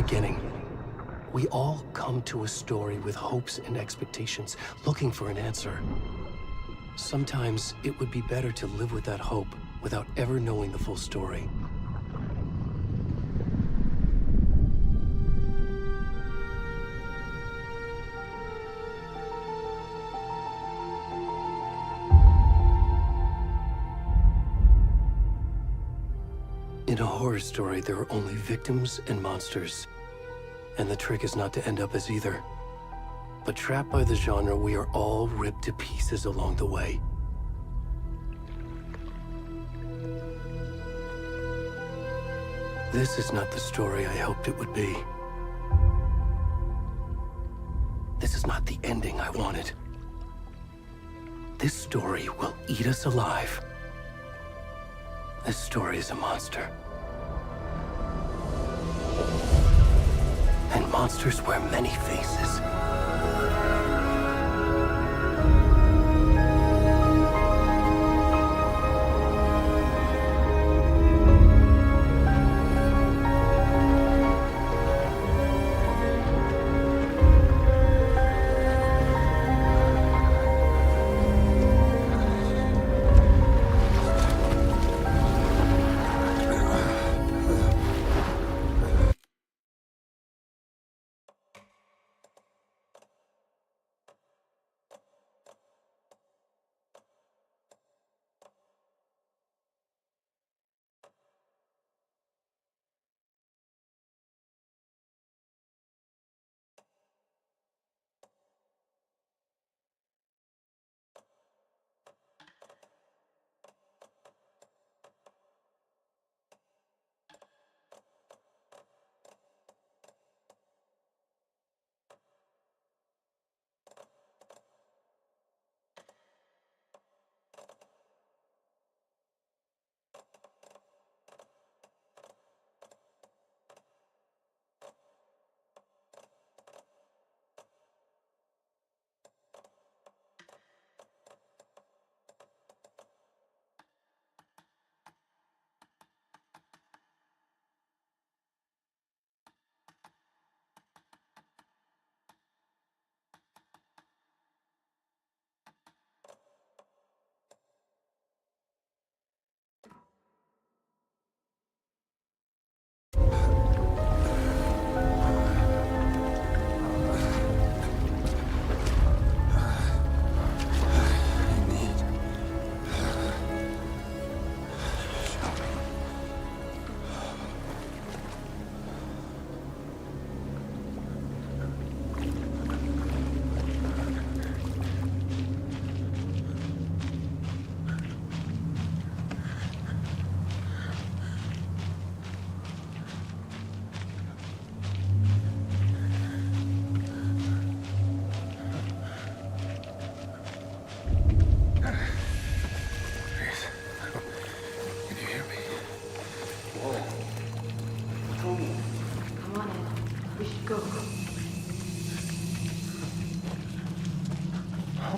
beginning. We all come to a story with hopes and expectations, looking for an answer. Sometimes it would be better to live with that hope without ever knowing the full story. In a horror story, there are only victims and monsters. And the trick is not to end up as either. But trapped by the genre, we are all ripped to pieces along the way. This is not the story I hoped it would be. This is not the ending I wanted. This story will eat us alive. This story is a monster. And monsters wear many faces.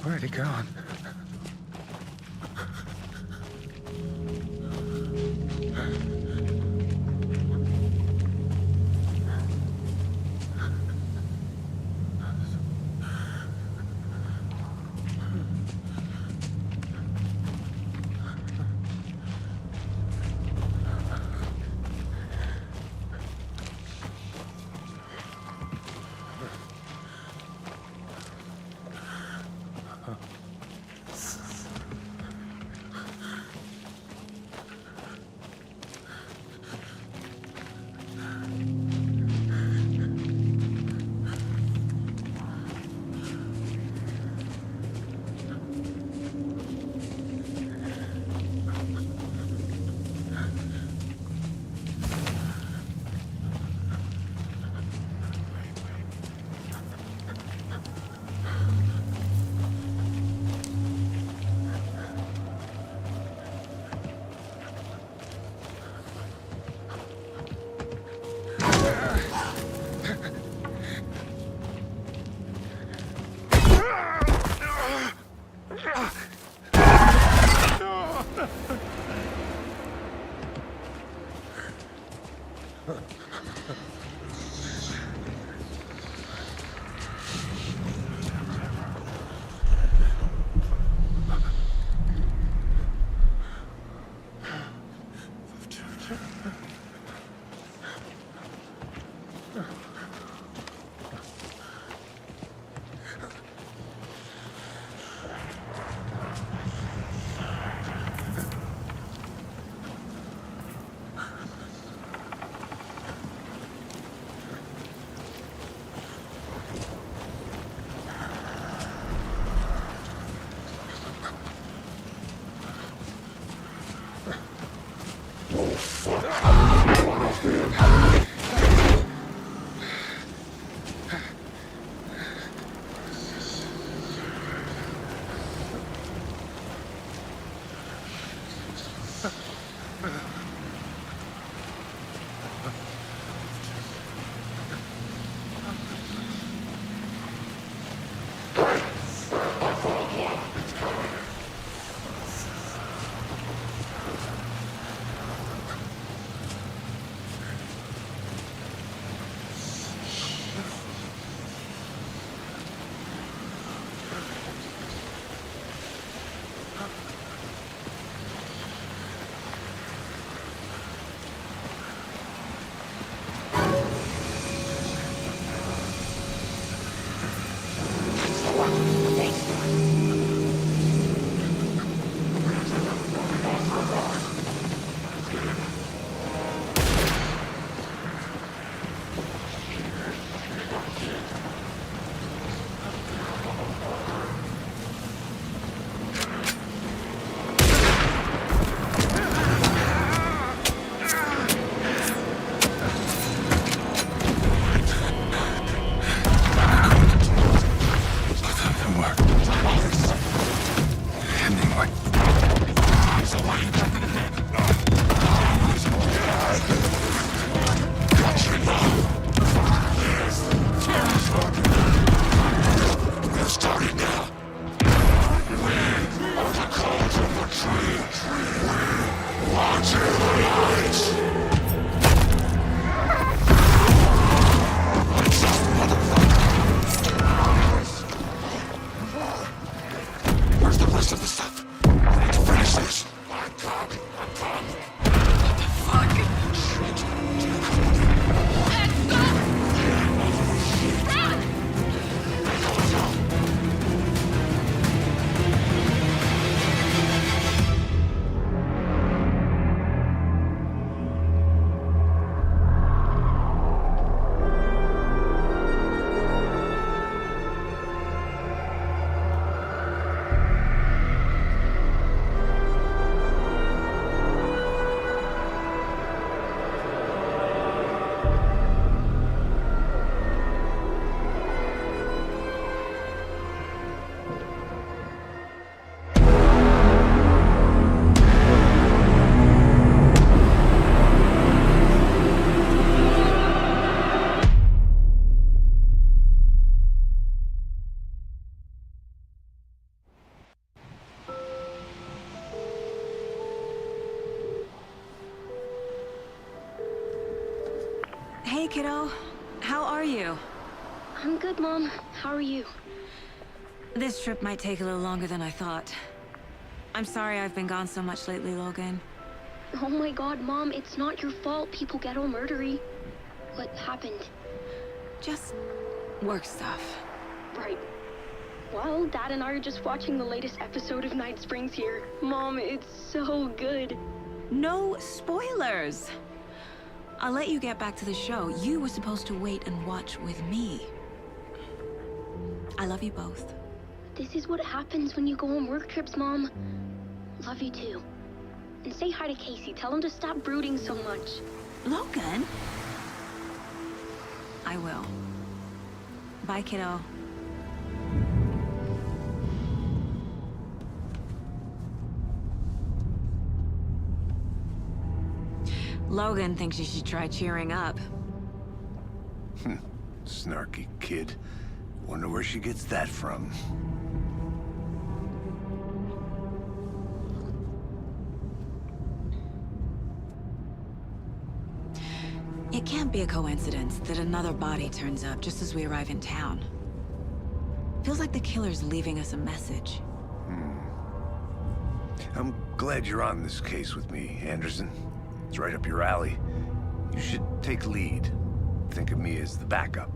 Already gone. Hey, kiddo. How are you? I'm good, Mom. How are you? This trip might take a little longer than I thought. I'm sorry I've been gone so much lately, Logan. Oh my god, Mom, it's not your fault people get all murdery. What happened? Just work stuff. Right. Well, Dad and I are just watching the latest episode of Night Springs here. Mom, it's so good. No spoilers! I'll let you get back to the show. You were supposed to wait and watch with me. I love you both. This is what happens when you go on work trips, Mom. Love you too. And say hi to Casey. Tell him to stop brooding so much. Logan? I will. Bye, kiddo. Logan thinks you should try cheering up. Snarky kid. Wonder where she gets that from. It can't be a coincidence that another body turns up just as we arrive in town. Feels like the killer's leaving us a message. I'm glad you're on this case with me, Anderson. It's right up your alley. You should take lead. Think of me as the backup.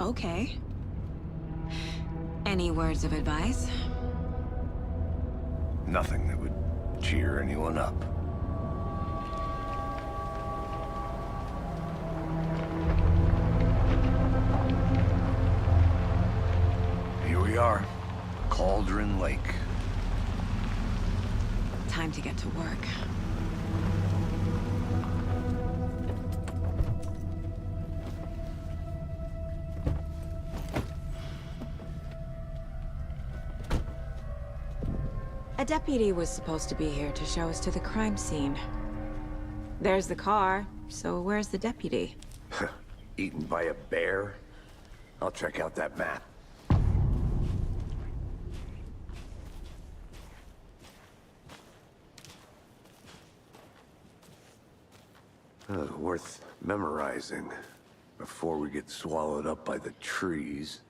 Okay. Any words of advice? Nothing that would cheer anyone up. Here we are. Cauldron Lake. Time to get to work. A deputy was supposed to be here to show us to the crime scene. There's the car, so where's the deputy? Eaten by a bear? I'll check out that map. Worth memorizing before we get swallowed up by the trees.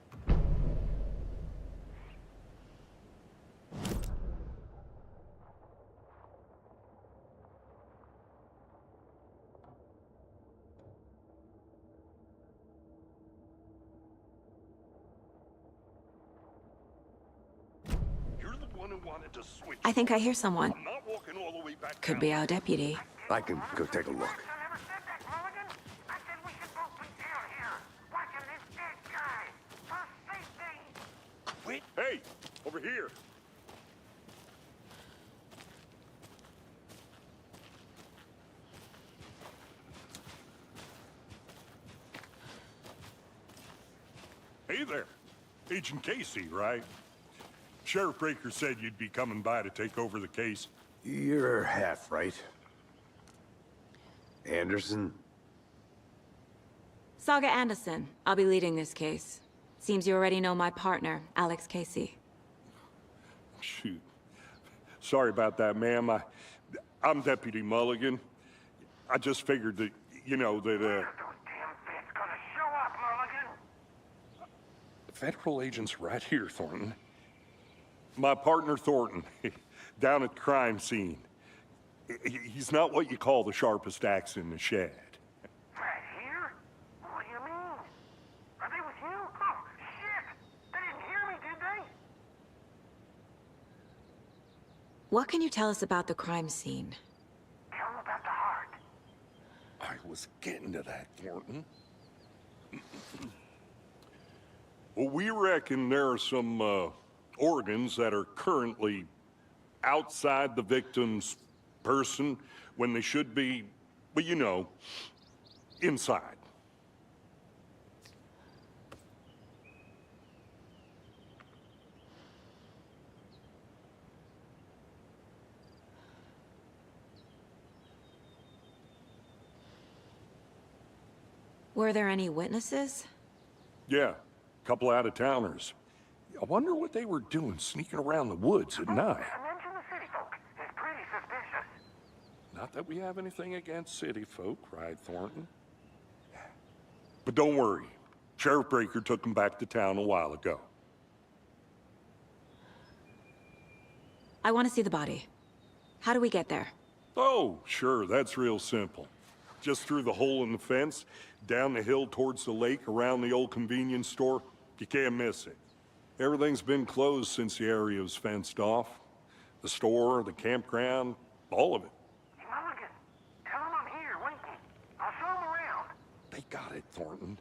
You're the one who wanted to switch. I think I hear someone. I'm not walking all the way back Could down. be our deputy. I can go take a look. Never said that, Mulligan. I said we should both be down here, watching this dead guy. For safety. Wait. Hey, over here. Hey there. Agent Casey, right? Sheriff Breaker said you'd be coming by to take over the case. You're half right. Anderson? Saga Anderson. I'll be leading this case. Seems you already know my partner, Alex Casey. Shoot. Sorry about that, ma'am. I'm Deputy Mulligan. I just figured that, you know, that, Those damn feds gonna show up, Mulligan. federal agent's right here, Thornton. My partner, Thornton, down at the crime scene. He's not what you call the sharpest axe in the shed. Right here? What do you mean? Are they with you? Oh, shit! They didn't hear me, did they? What can you tell us about the crime scene? Tell them about the heart. I was getting to that, Thornton. Well, we reckon there are some organs that are currently outside the victim's person when they should be, well, you know, inside. Were there any witnesses? Yeah, a couple out-of-towners. I wonder what they were doing sneaking around the woods at night. Mention the city folk. It's pretty suspicious. Not that we have anything against city folk, right, Thornton? But don't worry. Sheriff Breaker took him back to town a while ago. I want to see the body. How do we get there? Oh, sure, that's real simple. Just through the hole in the fence, down the hill towards the lake, around the old convenience store. You can't miss it. Everything's been closed since the area was fenced off. The store, the campground, all of it. Hey, Mulligan, tell him I'm here, waiting. I'll show him around. They got it, Thornton.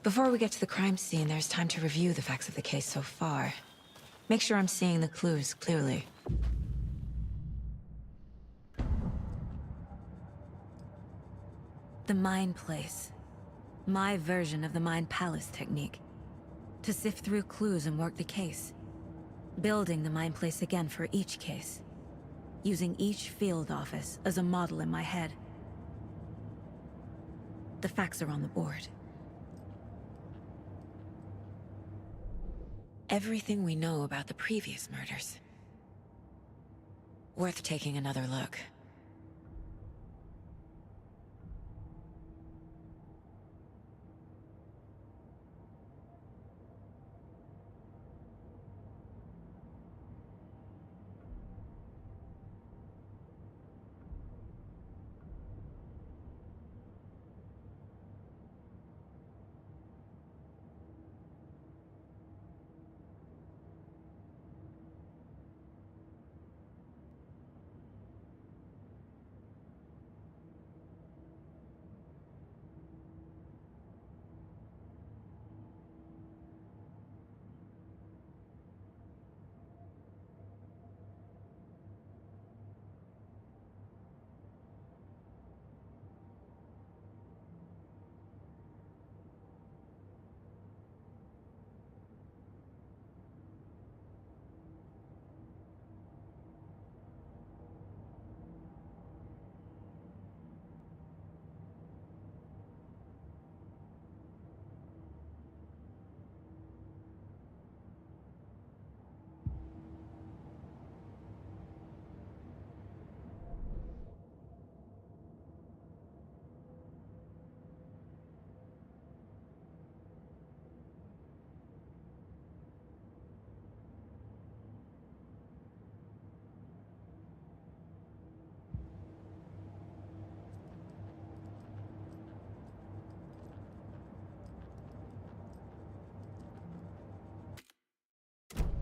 Before we get to the crime scene, there's time to review the facts of the case so far. Make sure I'm seeing the clues clearly. The Mind Place. My version of the Mind Palace technique. To sift through clues and work the case. Building the Mind Place again for each case. Using each field office as a model in my head. The facts are on the board. Everything we know about the previous murders. Worth taking another look.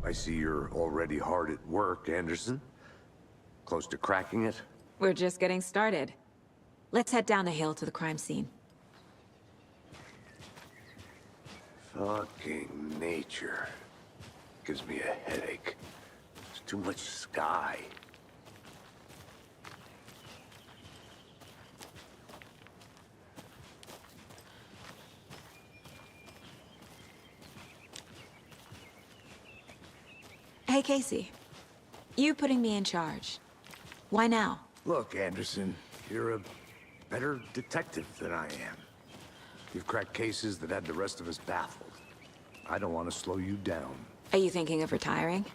I see you're already hard at work, Anderson. Close to cracking it? We're just getting started. Let's head down the hill to the crime scene. Fucking nature. Gives me a headache. There's too much sky. Hey, Casey. You putting me in charge. Why now? Look, Anderson, you're a better detective than I am. You've cracked cases that had the rest of us baffled. I don't want to slow you down. Are you thinking of retiring?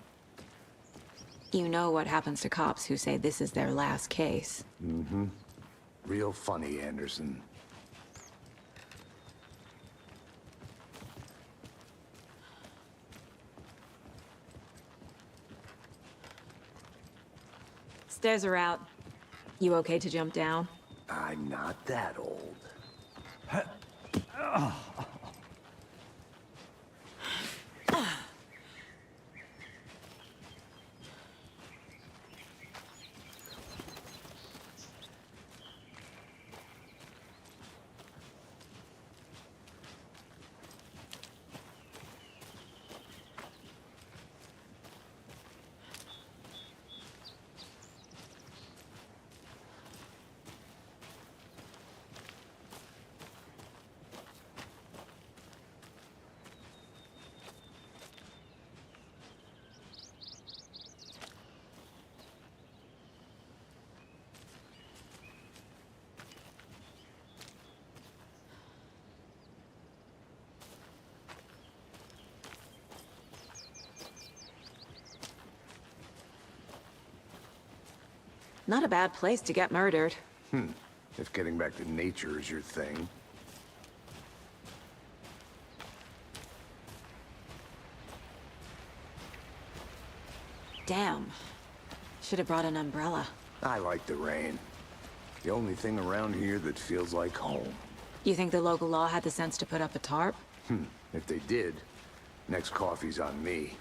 You know what happens to cops who say this is their last case. Mm-hmm. Real funny, Anderson. Stairs are out. You okay to jump down? I'm not that old. Not a bad place to get murdered. If getting back to nature is your thing. Damn. Should have brought an umbrella. I like the rain. The only thing around here that feels like home. You think the local law had the sense to put up a tarp? If they did, next coffee's on me.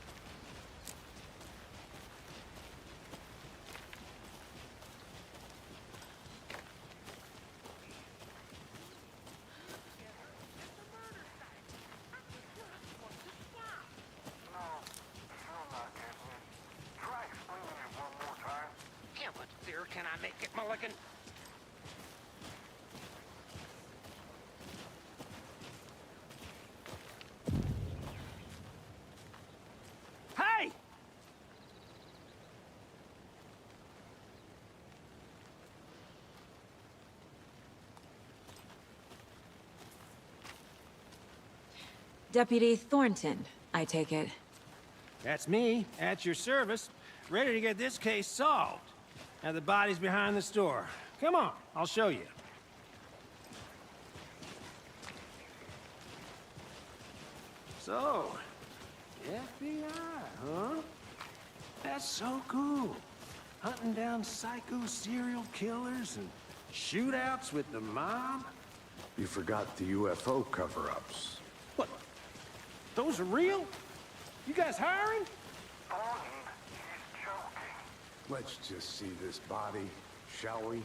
Try explaining it one more time. Yeah, but dear, can I make it, Mulligan? Hey! Deputy Thornton, I take it. That's me, at your service, ready to get this case solved. Now the body's behind the store. Come on, I'll show you. So, FBI, huh? That's so cool. Hunting down psycho serial killers and shootouts with the mob. You forgot the UFO cover-ups. What? Those are real? You guys hiring? Thornton, he's joking. Let's just see this body, shall we?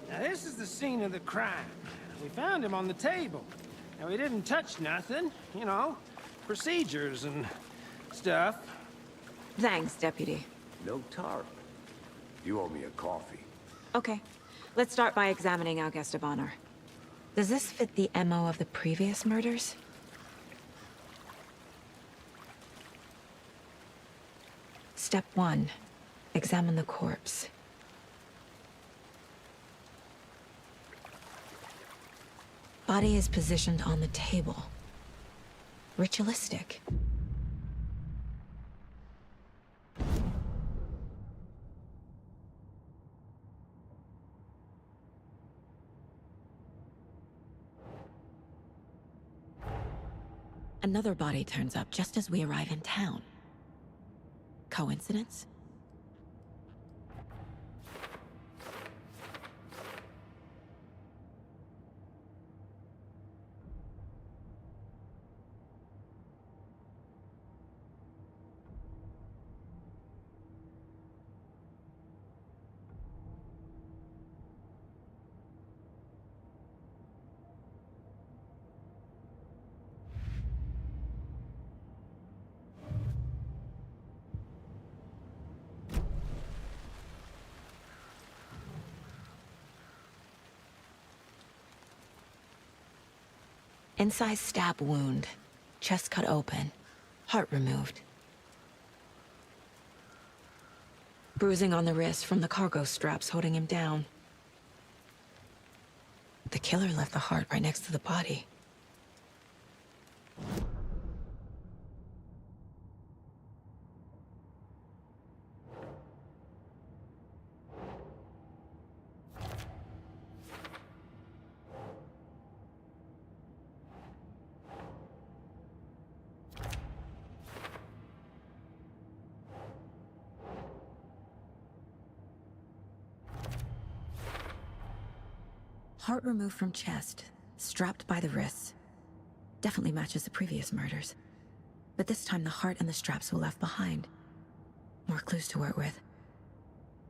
Now this is the scene of the crime. We found him on the table. Now he didn't touch nothing, you know, procedures and stuff. Thanks, Deputy. No tarp. You owe me a coffee. Okay, let's start by examining our guest of honor. Does this fit the MO of the previous murders? Step 1. Examine the corpse. Body is positioned on the table. Ritualistic. Another body turns up just as we arrive in town. Coincidence? Incised stab wound. Chest cut open. Heart removed. Bruising on the wrist from the cargo straps holding him down. The killer left the heart right next to the body. Heart removed from chest, strapped by the wrists. Definitely matches the previous murders. But this time the heart and the straps were left behind. More clues to work with.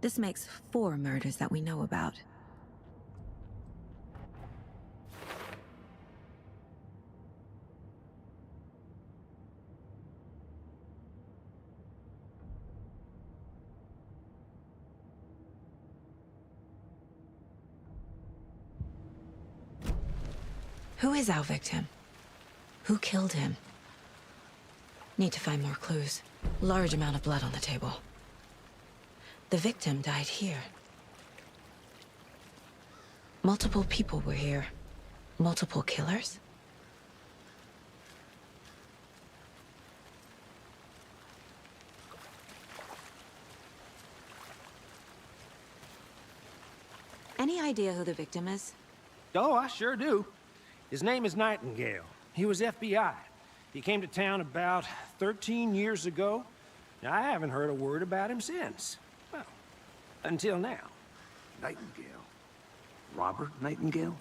This makes 4 murders that we know about. Who is our victim? Who killed him? Need to find more clues. Large amount of blood on the table. The victim died here. Multiple people were here. Multiple killers? Any idea who the victim is? Oh, I sure do. His name is Nightingale. He was FBI. He came to town about 13 years ago. Now, I haven't heard a word about him since. Well, until now. Nightingale? Robert Nightingale?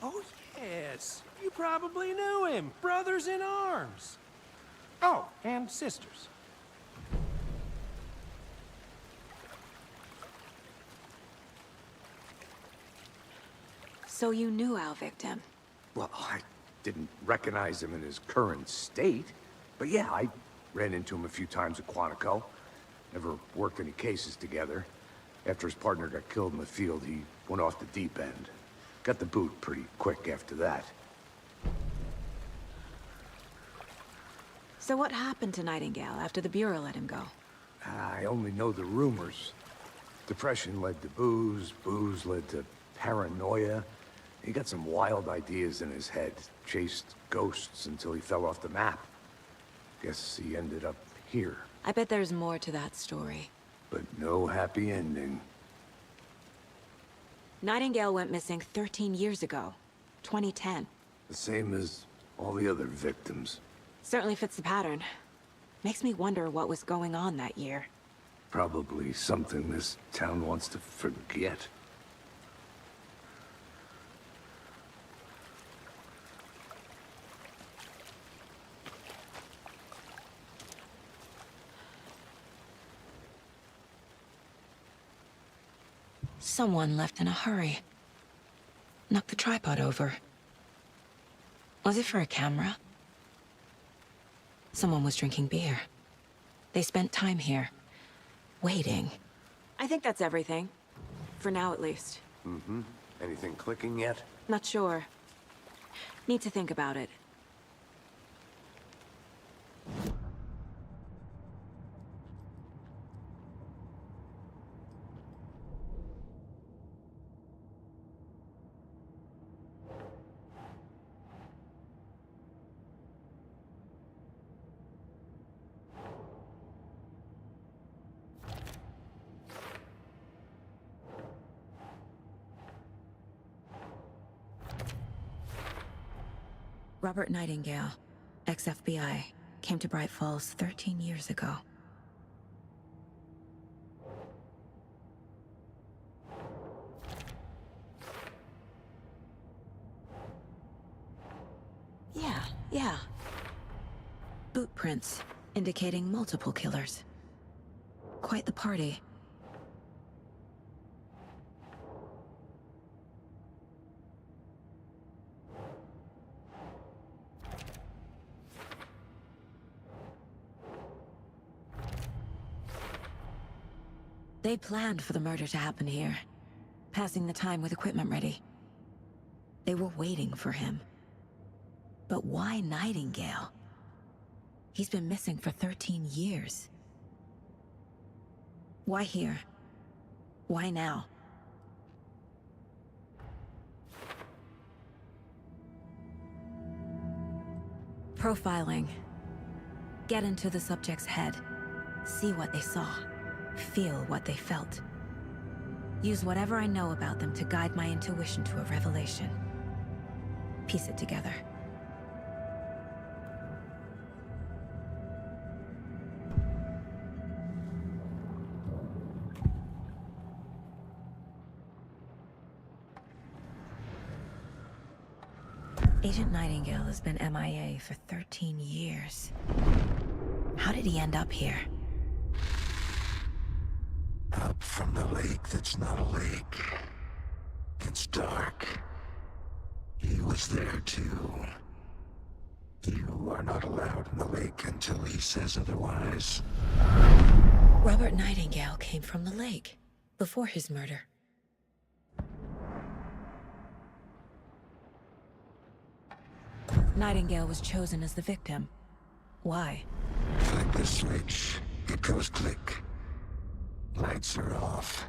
Oh, yes. You probably knew him. Brothers in arms. Oh, and sisters. So you knew our victim? Well, I didn't recognize him in his current state. But yeah, I ran into him a few times at Quantico. Never worked any cases together. After his partner got killed in the field, he went off the deep end. Got the boot pretty quick after that. So what happened to Nightingale after the Bureau let him go? I only know the rumors. Depression led to booze, booze led to paranoia. He got some wild ideas in his head, chased ghosts until he fell off the map. Guess he ended up here, I bet there's more to that story. but no happy ending. Nightingale went missing 13 years ago. 2010. The same as all the other victims. Certainly fits the pattern. Makes me wonder what was going on that year. Probably something this town wants to forget. Someone left in a hurry. Knocked the tripod over. Was it for a camera? Someone was drinking beer. They spent time here, waiting. I think that's everything. For now, at least. Mm-hmm. Anything clicking yet? Not sure. Need to think about it. Robert Nightingale, ex-FBI, came to Bright Falls 13 years ago. Yeah. Boot prints, indicating multiple killers. Quite the party. They planned for the murder to happen here, passing the time with equipment ready. They were waiting for him. But why Nightingale? He's been missing for 13 years. Why here? Why now? Profiling. Get into the subject's head. See what they saw. Feel what they felt. Use whatever I know about them to guide my intuition to a revelation. Piece it together. Agent Nightingale has been MIA for 13 years. How did he end up here? Up from the lake that's not a lake. It's dark. He was there too. You are not allowed in the lake until he says otherwise. Robert Nightingale came from the lake, before his murder. Nightingale was chosen as the victim. Why? Flick the switch. It goes click. Lights are off.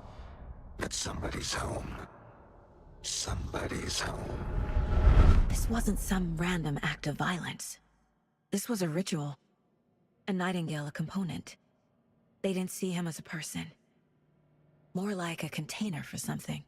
But somebody's home. Somebody's home. This wasn't some random act of violence. This was a ritual. And Nightingale a component. They didn't see him as a person. More like a container for something.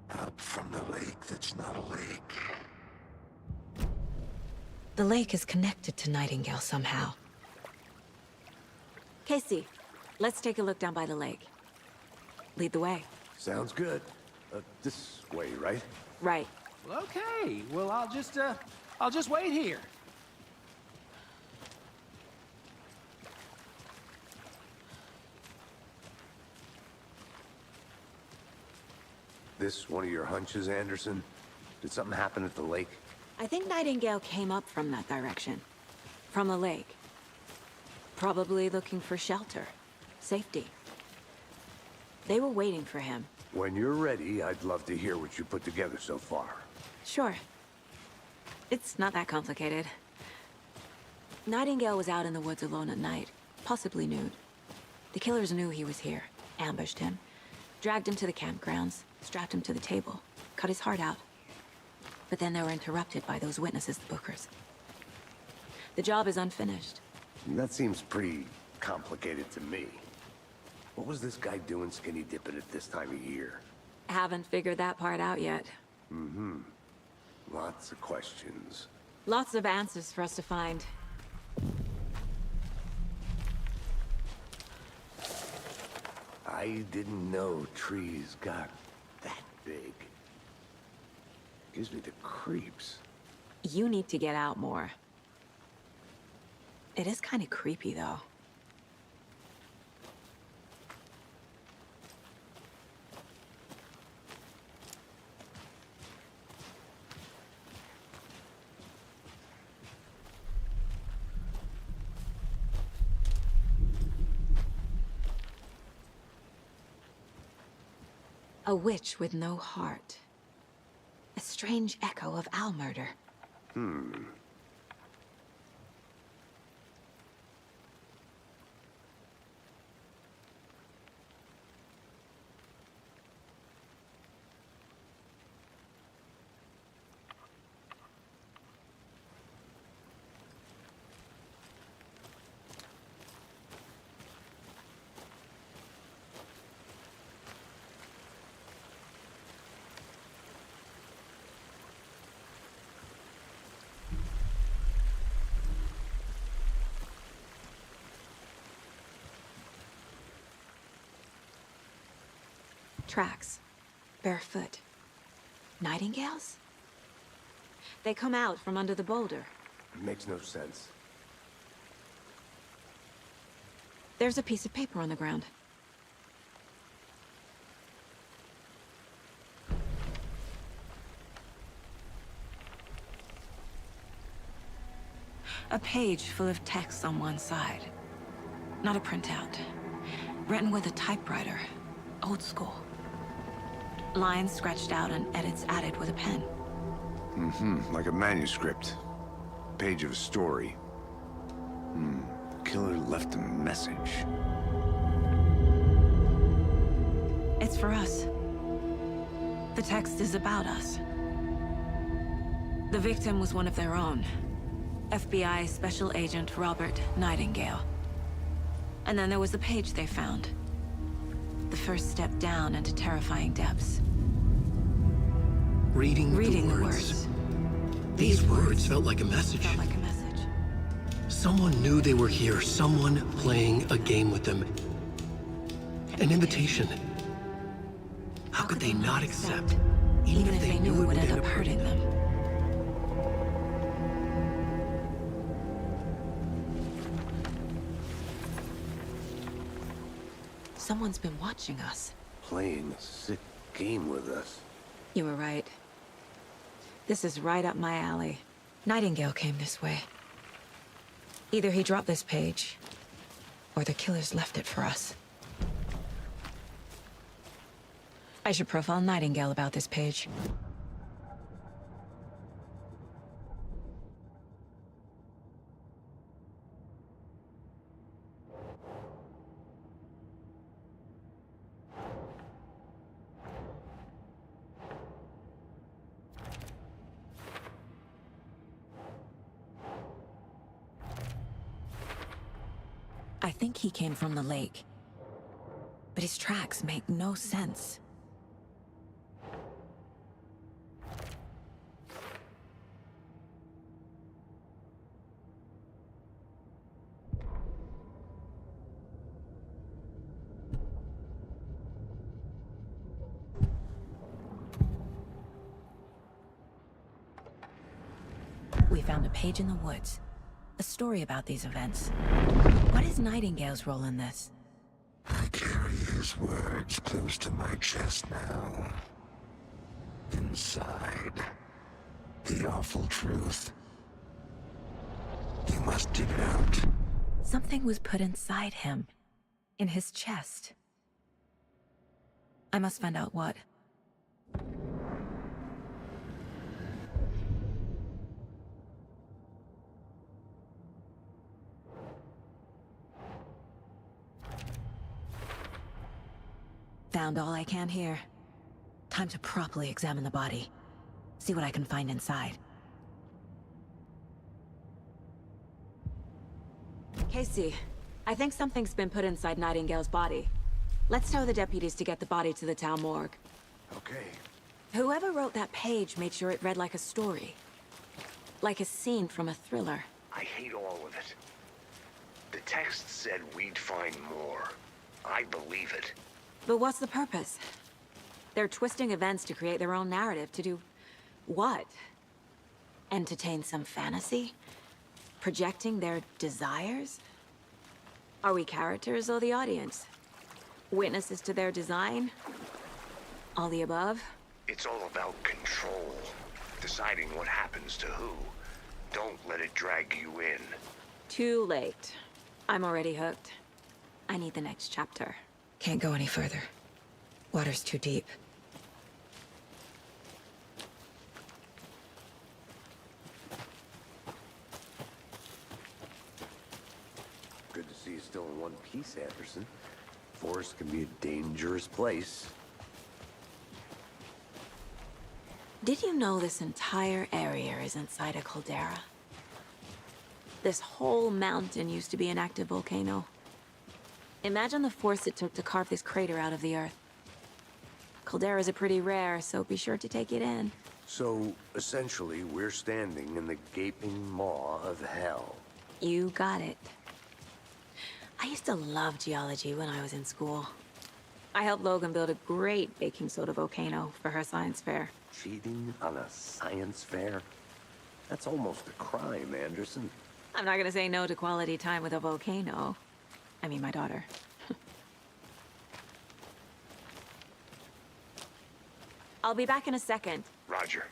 Up from the lake that's not a lake. The lake is connected to Nightingale somehow. Casey, let's take a look down by the lake. Lead the way. Sounds good. This way, right? Right. Well, okay. Well, I'll just wait here. This one of your hunches, Anderson? Did something happen at the lake? I think Nightingale came up from that direction. From the lake. Probably looking for shelter. Safety. They were waiting for him. When you're ready, I'd love to hear what you put together so far. Sure. It's not that complicated. Nightingale was out in the woods alone at night, possibly nude. The killers knew he was here, ambushed him, dragged him to the campgrounds, strapped him to the table, cut his heart out. But then they were interrupted by those witnesses, the Bookers. The job is unfinished. That seems pretty complicated to me. What was this guy doing skinny dipping at this time of year? Haven't figured that part out yet. Lots of questions. Lots of answers for us to find. I didn't know trees got that big. Gives me the creeps. You need to get out more. It is kind of creepy, though. A witch with no heart. A strange echo of owl murder. Tracks. Barefoot. Nightingales? They come out from under the boulder. It makes no sense. There's a piece of paper on the ground. A page full of text on one side. Not a printout. Written with a typewriter. Old school. Lines scratched out and edits added with a pen. Like a manuscript. Page of a story. Killer left a message. It's for us. The text is about us. The victim was one of their own. FBI Special Agent Robert Nightingale. And then there was the page they found. The first step down into terrifying depths. Reading the words. These words felt like a message. Felt like a message. Someone knew they were here, someone playing a game with them. An invitation. How could they not accept, even if they knew it would end up hurting them? Someone's been watching us. Playing a sick game with us. You were right. This is right up my alley. Nightingale came this way. Either he dropped this page, or the killers left it for us. I should profile Nightingale about this page. I think he came from the lake. But his tracks make no sense. We found a page in the woods. A story about these events. What is Nightingale's role in this? I carry his words close to my chest now. Inside, the awful truth. You must dig it out. Something was put inside him. In his chest. I must find out what. Found all I can here. Time to properly examine the body. See what I can find inside. Casey, I think something's been put inside Nightingale's body. Let's tell the deputies to get the body to the town morgue. Okay. Whoever wrote that page made sure it read like a story. Like a scene from a thriller. I hate all of it. The text said we'd find more. I believe it. But what's the purpose? They're twisting events to create their own narrative. To do what? Entertain some fantasy? Projecting their desires? Are we characters or the audience? Witnesses to their design? All the above? It's all about control. Deciding what happens to who. Don't let it drag you in. Too late. I'm already hooked. I need the next chapter. Can't go any further. Water's too deep. Good to see you still in one piece, Anderson. Forest can be a dangerous place. Did you know this entire area is inside a caldera? This whole mountain used to be an active volcano. Imagine the force it took to carve this crater out of the earth. Calderas are pretty rare, so be sure to take it in. So, essentially, we're standing in the gaping maw of hell. You got it. I used to love geology when I was in school. I helped Logan build a great baking soda volcano for her science fair. Cheating on a science fair? That's almost a crime, Anderson. I'm not gonna say no to quality time with a volcano. I mean, my daughter. I'll be back in a second. Roger.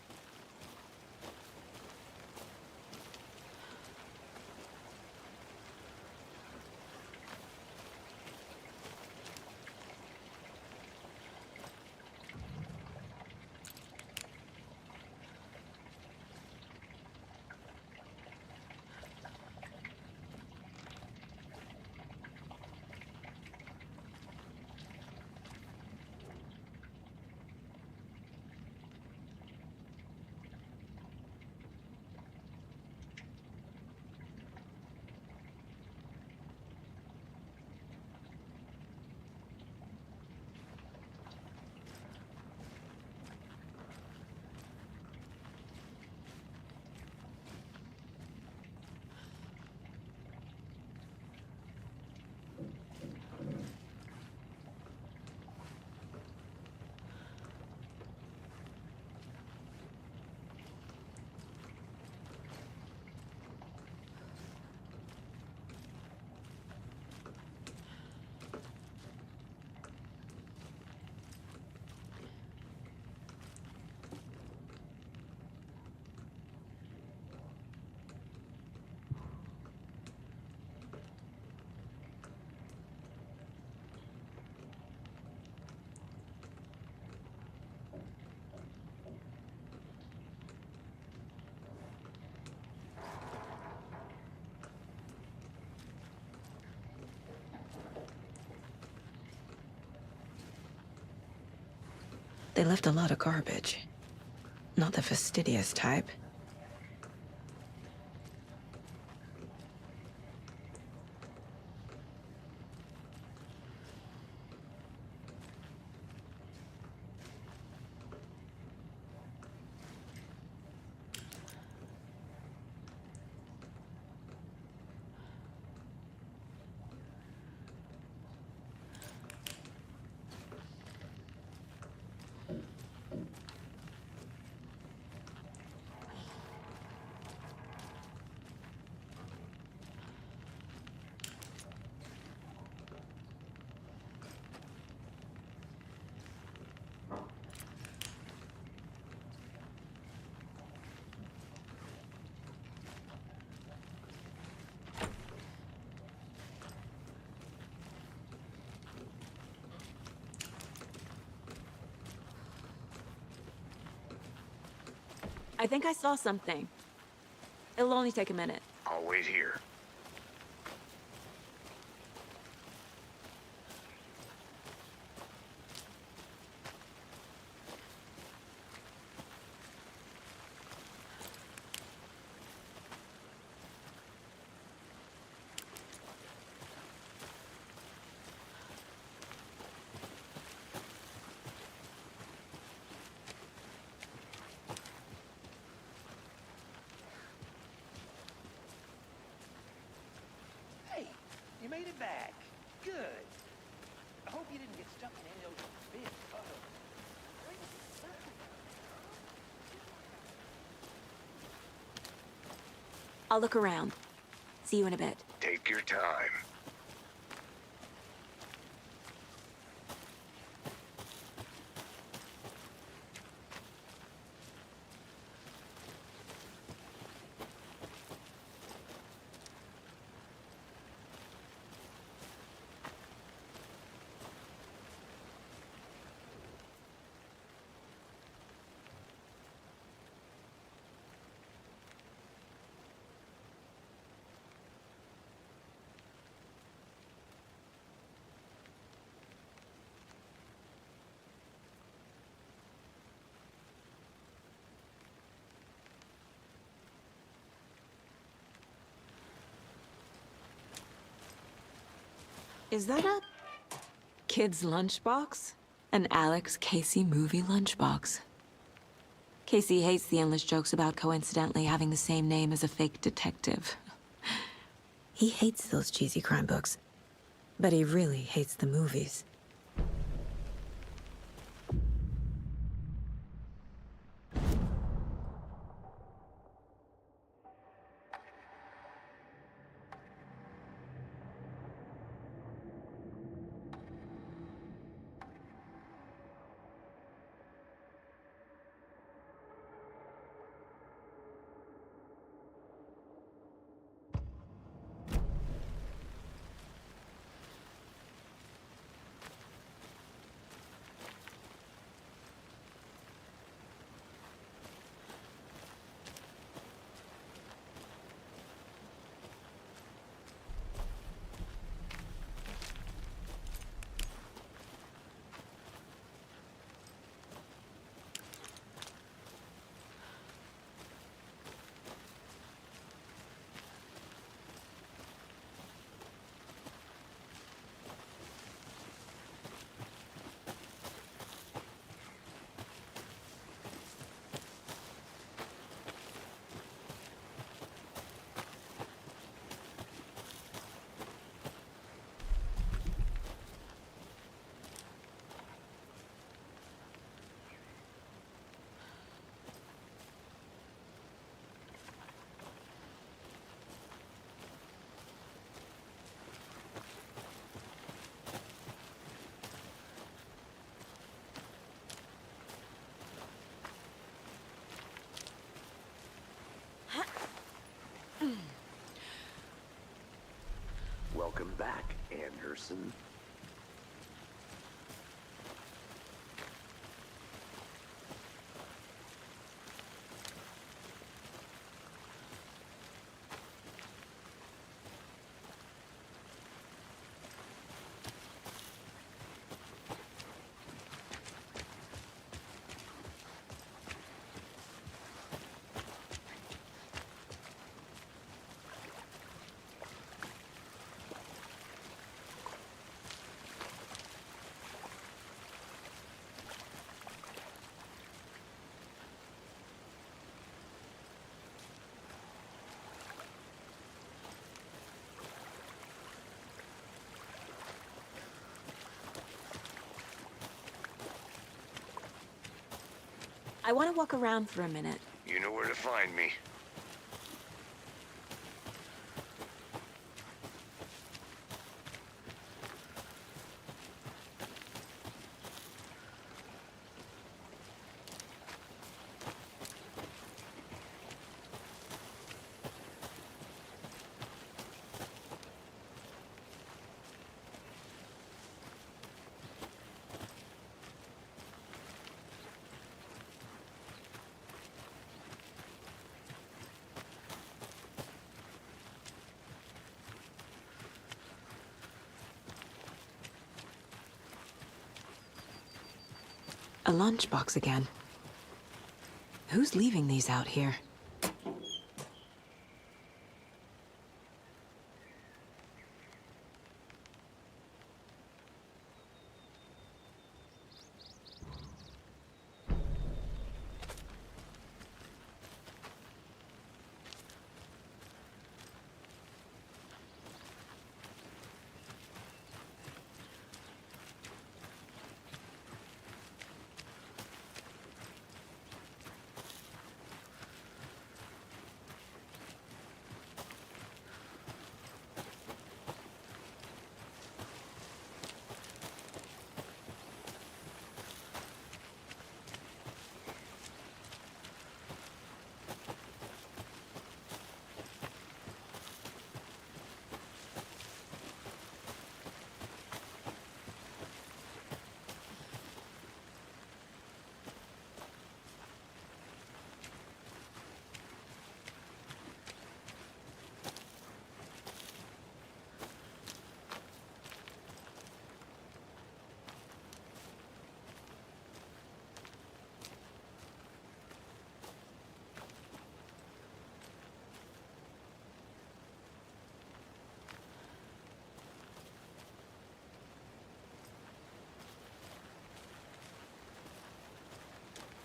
They left a lot of garbage. Not the fastidious type. I think I saw something. It'll only take a minute. I'll wait here. Hey, you made it back. Good. I hope you didn't get stuck in any of those big puddles. I'll look around. See you in a bit. Take your time. Is that a kid's lunchbox? An Alex Casey movie lunchbox. Casey hates the endless jokes about coincidentally having the same name as a fake detective. He hates those cheesy crime books. But he really hates the movies. Welcome back, Anderson. I want to walk around for a minute. You know where to find me. A lunchbox again. Who's leaving these out here?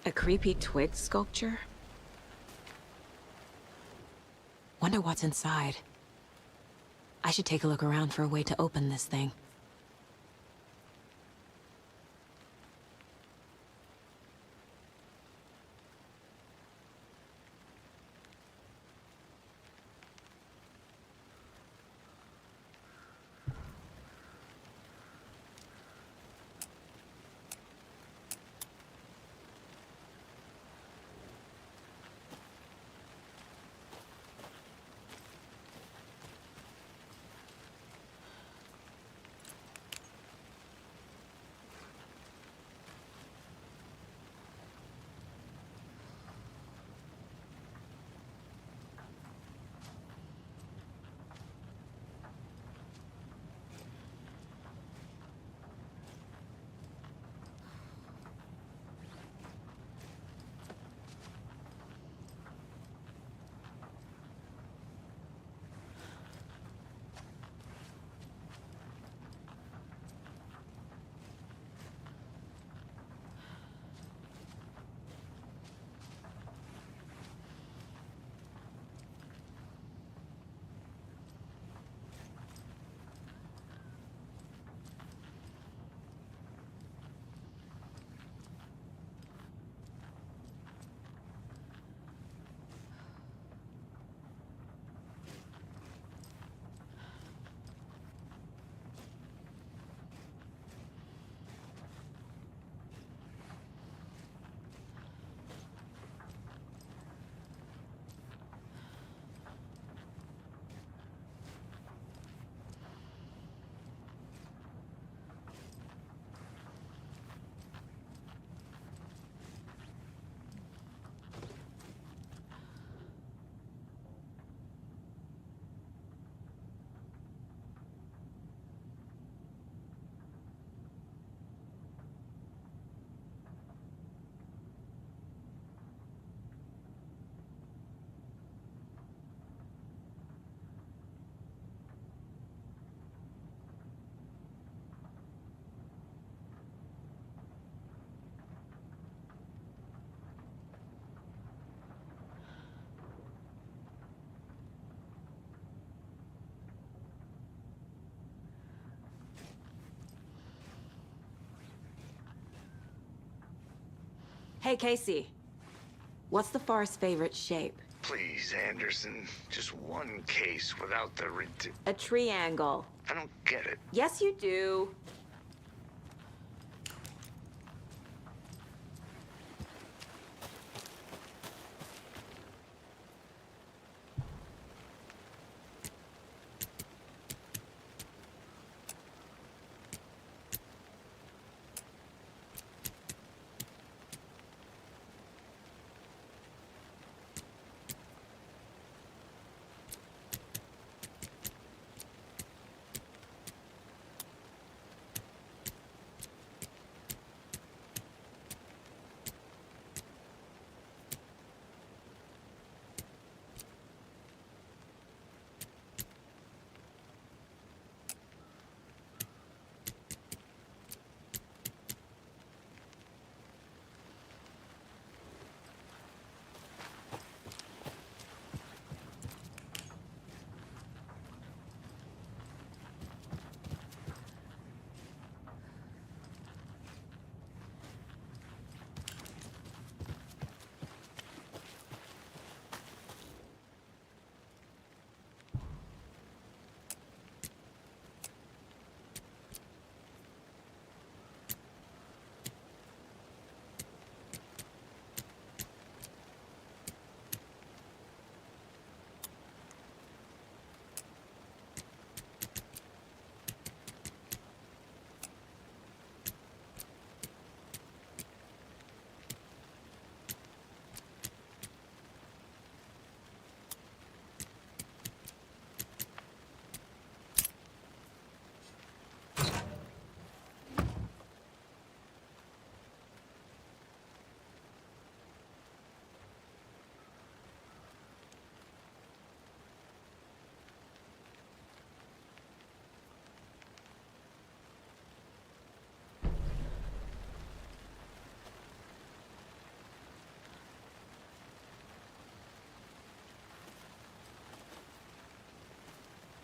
A creepy twig sculpture? Wonder what's inside. I should take a look around for a way to open this thing. Hey, Casey. What's the far's favorite shape? Please, Anderson. Just one case without the A triangle. I don't get it. Yes, you do.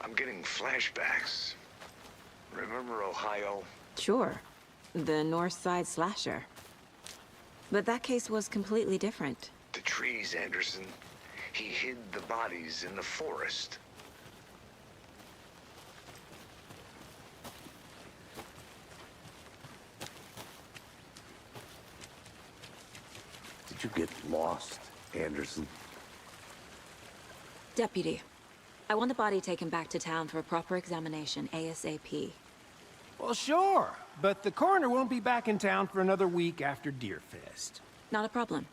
I'm getting flashbacks. Remember Ohio? Sure. The North Side slasher. But that case was completely different. The trees, Anderson. He hid the bodies in the forest. Did you get lost, Anderson? Deputy, I want the body taken back to town for a proper examination, ASAP. Well, sure, but the coroner won't be back in town for another week after Deerfest. Not a problem.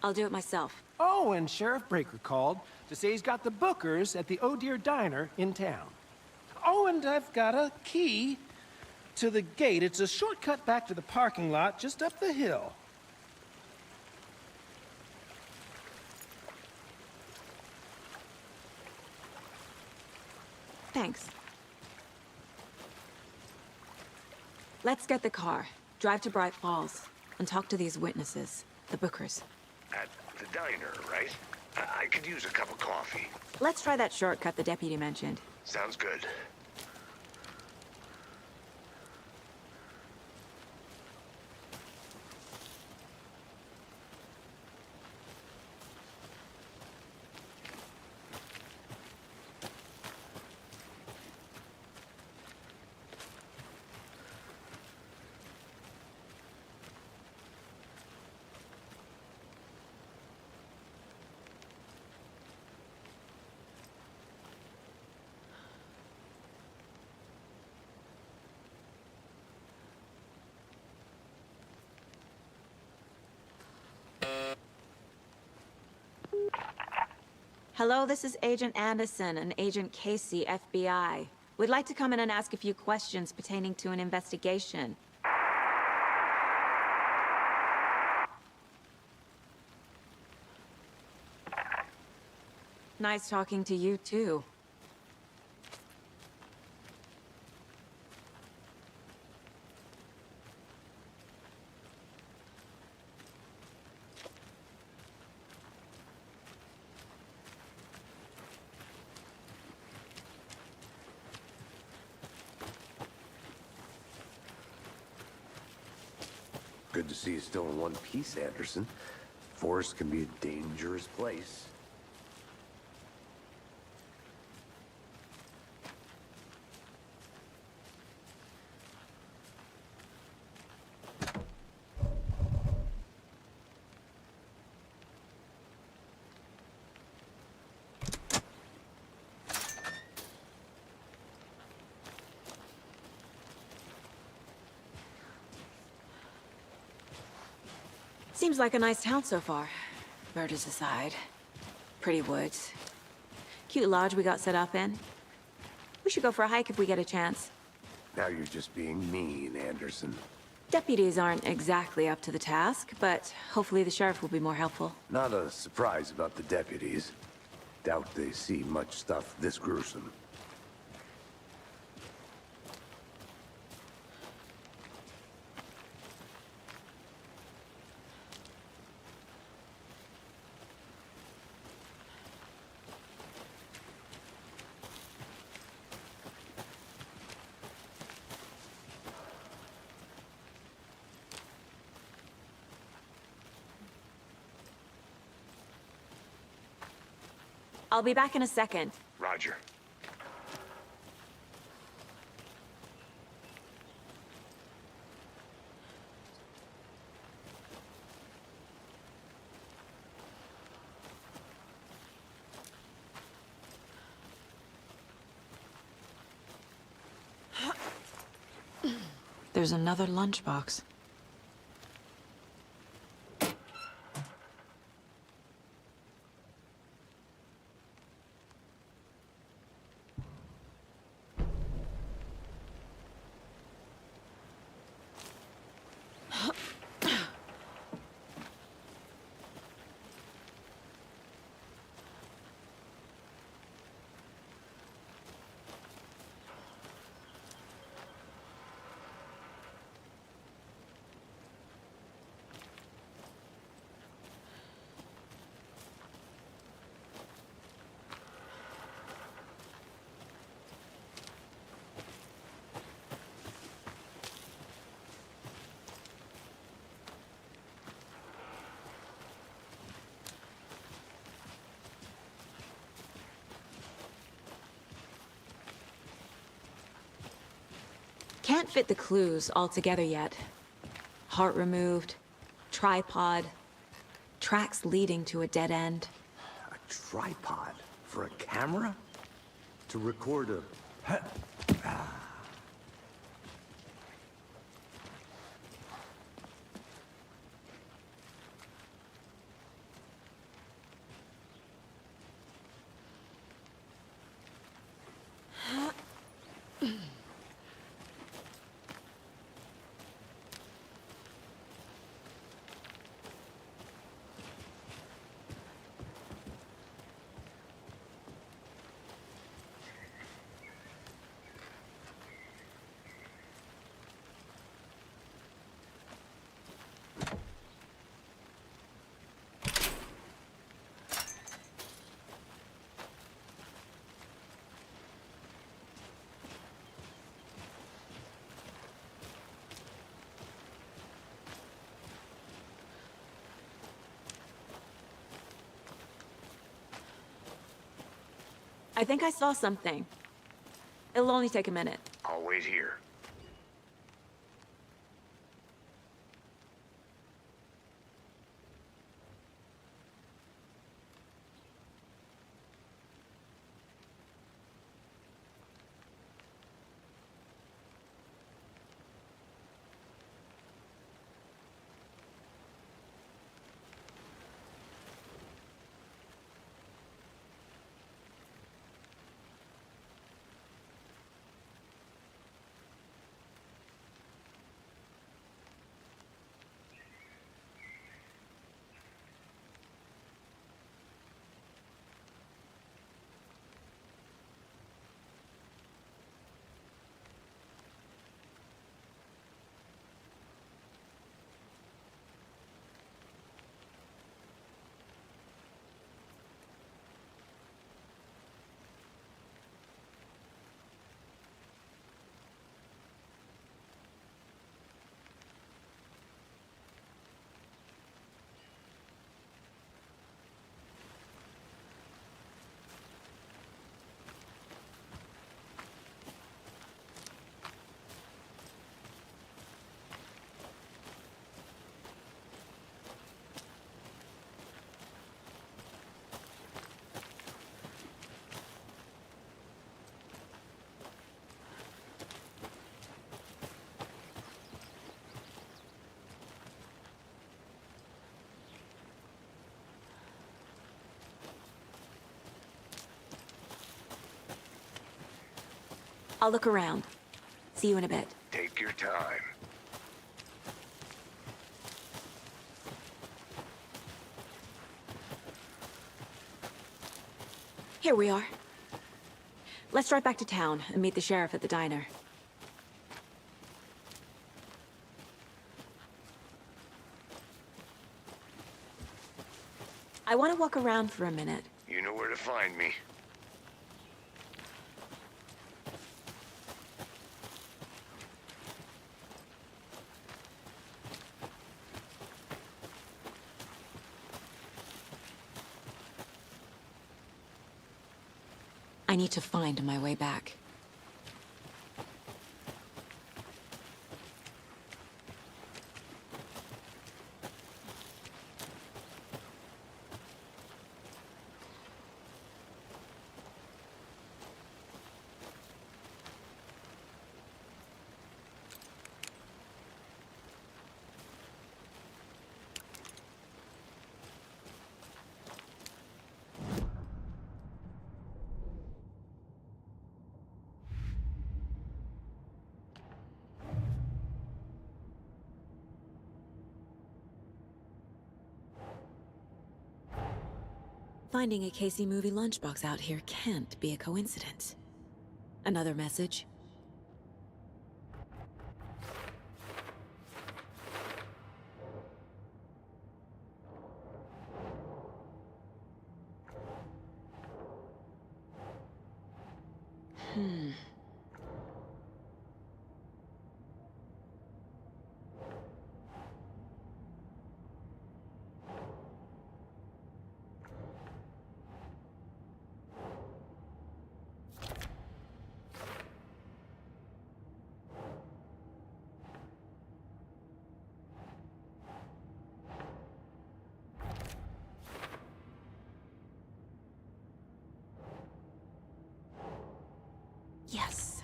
I'll do it myself. Oh, and Sheriff Breaker called to say he's got the Bookers at the Oh Dear Diner in town. Oh, and I've got a key to the gate. It's a shortcut back to the parking lot just up the hill. Thanks. Let's get the car, drive to Bright Falls, and talk to these witnesses, the Bookers. At the diner, right? I could use a cup of coffee. Let's try that shortcut the deputy mentioned. Sounds good. Hello, this is Agent Anderson and Agent Casey, FBI. We'd like to come in and ask a few questions pertaining to an investigation. Nice talking to you, too. Good to see you still in one piece, Anderson. Forest can be a dangerous place. Seems like a nice town so far. Murders aside. Pretty woods. Cute lodge we got set up in. We should go for a hike if we get a chance. Now you're just being mean, Anderson. Deputies aren't exactly up to the task, but hopefully the sheriff will be more helpful. Not a surprise about the deputies. Doubt they see much stuff this gruesome. I'll be back in a second. Roger. There's another lunchbox. Can't fit the clues all together yet. Heart removed, tripod, tracks leading to a dead end. A tripod? For a camera? To record a... I think I saw something. It'll only take a minute. I'll wait here. I'll look around. See you in a bit. Take your time. Here we are. Let's drive back to town and meet the sheriff at the diner. I want to walk around for a minute. You know where to find me. I need to find my way back. Finding a Casey movie lunchbox out here can't be a coincidence. Another message? Yes.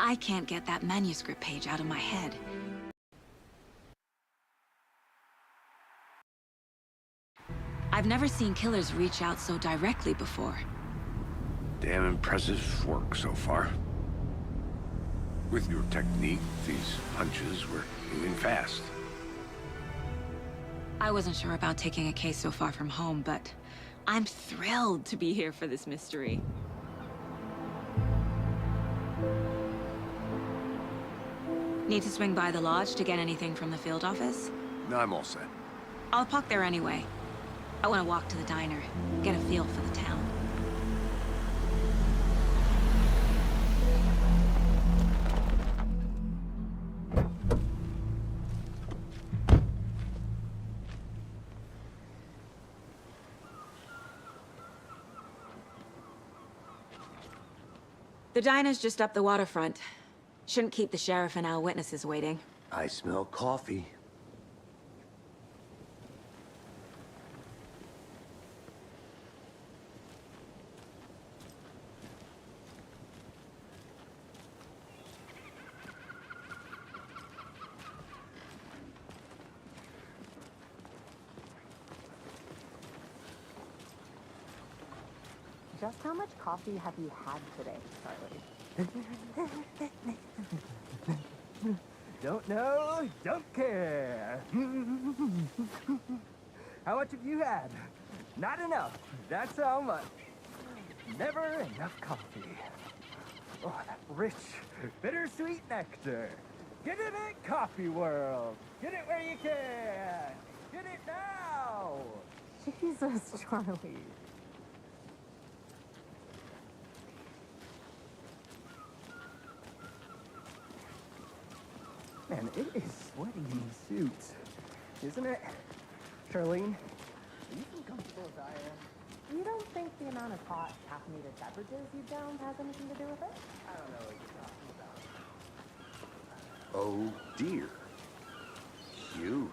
I can't get that manuscript page out of my head. I've never seen killers reach out so directly before. Damn impressive work so far. With your technique, these hunches were moving fast. I wasn't sure about taking a case so far from home, but I'm thrilled to be here for this mystery. Need to swing by the lodge to get anything from the field office? No, I'm all set. I'll park there anyway. I want to walk to the diner, get a feel for the town. The diner's just up the waterfront. Shouldn't keep the sheriff and our witnesses waiting. I smell coffee. Just how much coffee have you had today, Charlie? Don't know, don't care. How much have you had? Not enough. That's how much. Never enough coffee. Oh, that rich, bittersweet nectar. Get it at Coffee World. Get it where you can. Get it now. Jesus, Charlie. Man, it is sweaty in these suits, isn't it? Charlene, are you as comfortable as I am? You don't think the amount of hot caffeinated beverages you downed has anything to do with it? I don't know what you're talking about. Oh dear. Cute.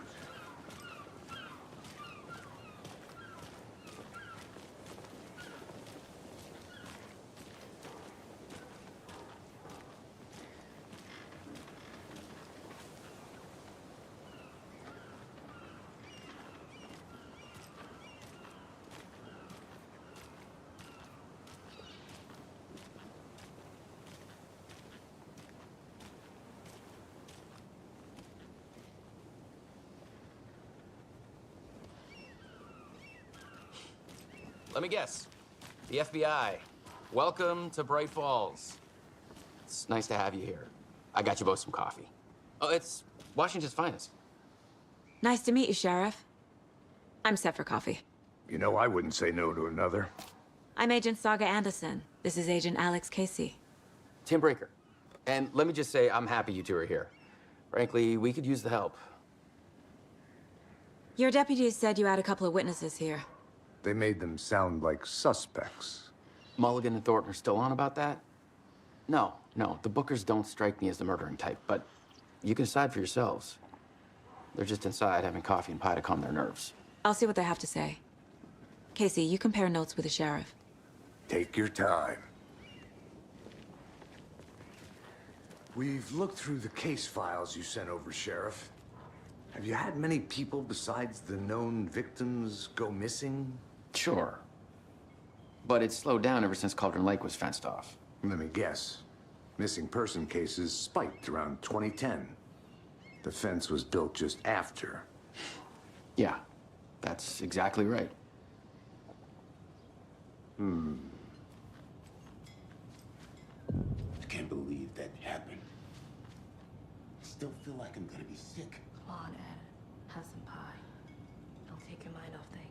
Let me guess. The FBI. Welcome to Bright Falls. It's nice to have you here. I got you both some coffee. Oh, it's Washington's finest. Nice to meet you, Sheriff. I'm set for coffee. You know, I wouldn't say no to another. I'm Agent Saga Anderson. This is Agent Alex Casey. Tim Breaker. And let me just say, I'm happy you two are here. Frankly, we could use the help. Your deputies said you had a couple of witnesses here. They made them sound like suspects. Mulligan and Thornton are still on about that? No, the Bookers don't strike me as the murdering type, but you can decide for yourselves. They're just inside having coffee and pie to calm their nerves. I'll see what they have to say. Casey, you compare notes with the sheriff. Take your time. We've looked through the case files you sent over, Sheriff. Have you had many people besides the known victims go missing? Sure. But it's slowed down ever since Cauldron Lake was fenced off. Let me guess. Missing person cases spiked around 2010. The fence was built just after. Yeah, that's exactly right. I can't believe that happened. I still feel like I'm gonna be sick. Come on, Ed. Have some pie. It'll take your mind off things.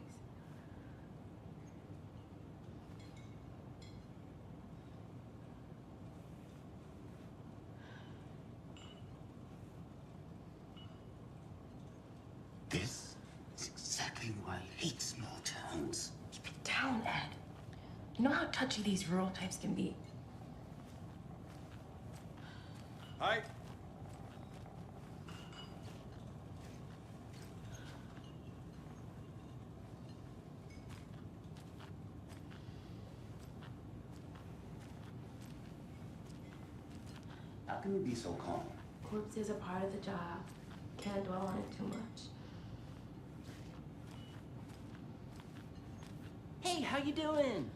This is exactly why I hate small towns. Keep it down, Ed. You know how touchy these rural types can be. Hi. How can you be so calm? Corpses are part of the job. Can't dwell on it too much. Hey, how you doing?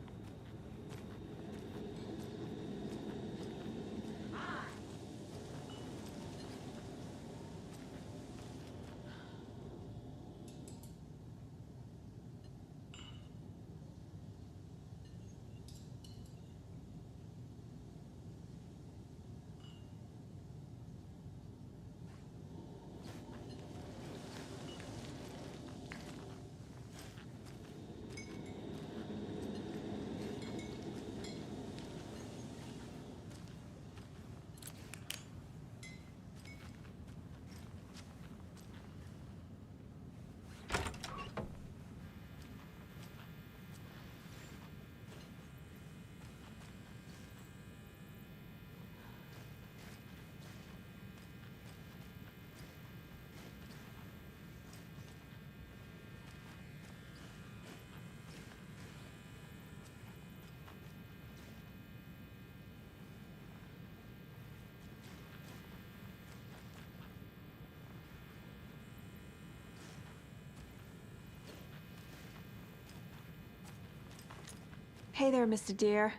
Hey there, Mr. Deer.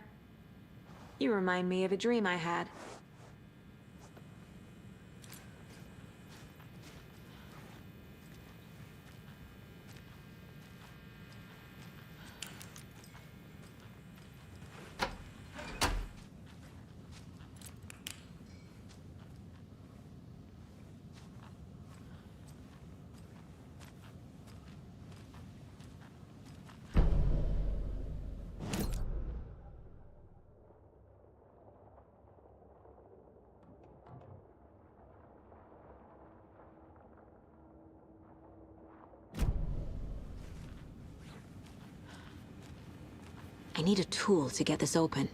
You remind me of a dream I had. I need a tool to get this open.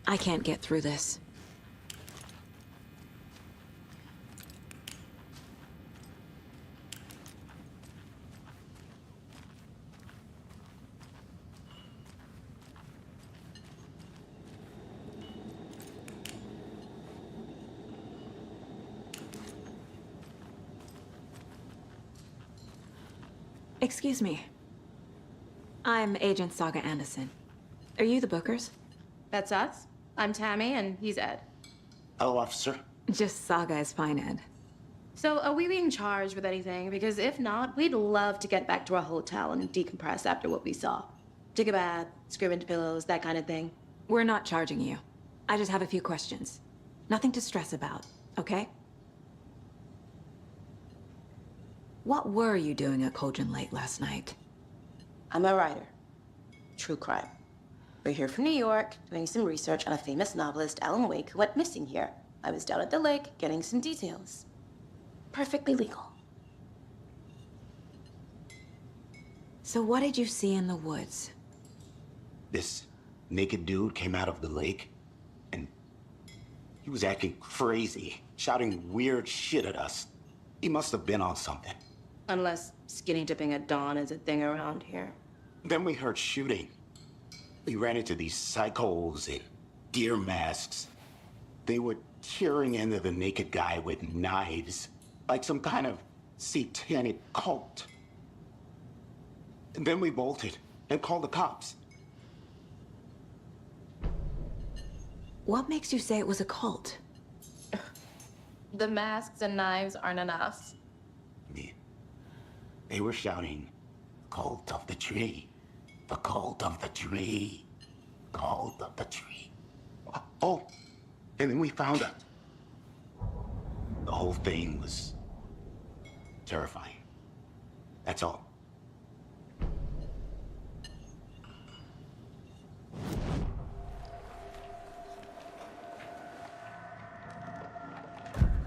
I can't get through this. Excuse me. I'm Agent Saga Anderson. Are you the Bookers? That's us. I'm Tammy, and he's Ed. Hello, officer. Just Saga is fine, Ed. So, are we being charged with anything? Because if not, we'd love to get back to our hotel and decompress after what we saw. Take a bath, scream into pillows, that kind of thing. We're not charging you. I just have a few questions. Nothing to stress about, okay? What were you doing at Cauldron Lake last night? I'm a writer. True crime. We're here from New York, doing some research on a famous novelist, Alan Wake, who went missing here. I was down at the lake, getting some details. Perfectly legal. So what did you see in the woods? This naked dude came out of the lake, and he was acting crazy, shouting weird shit at us. He must have been on something. Unless skinny dipping at dawn is a thing around here. Then we heard shooting. We ran into these psychos in deer masks. They were tearing into the naked guy with knives, like some kind of satanic cult. And then we bolted and called the cops. What makes you say it was a cult? The masks and knives aren't enough. They were shouting, "Cult of the tree, the cult of the tree, cult of the tree." Oh, and then we found out. The whole thing was terrifying. That's all.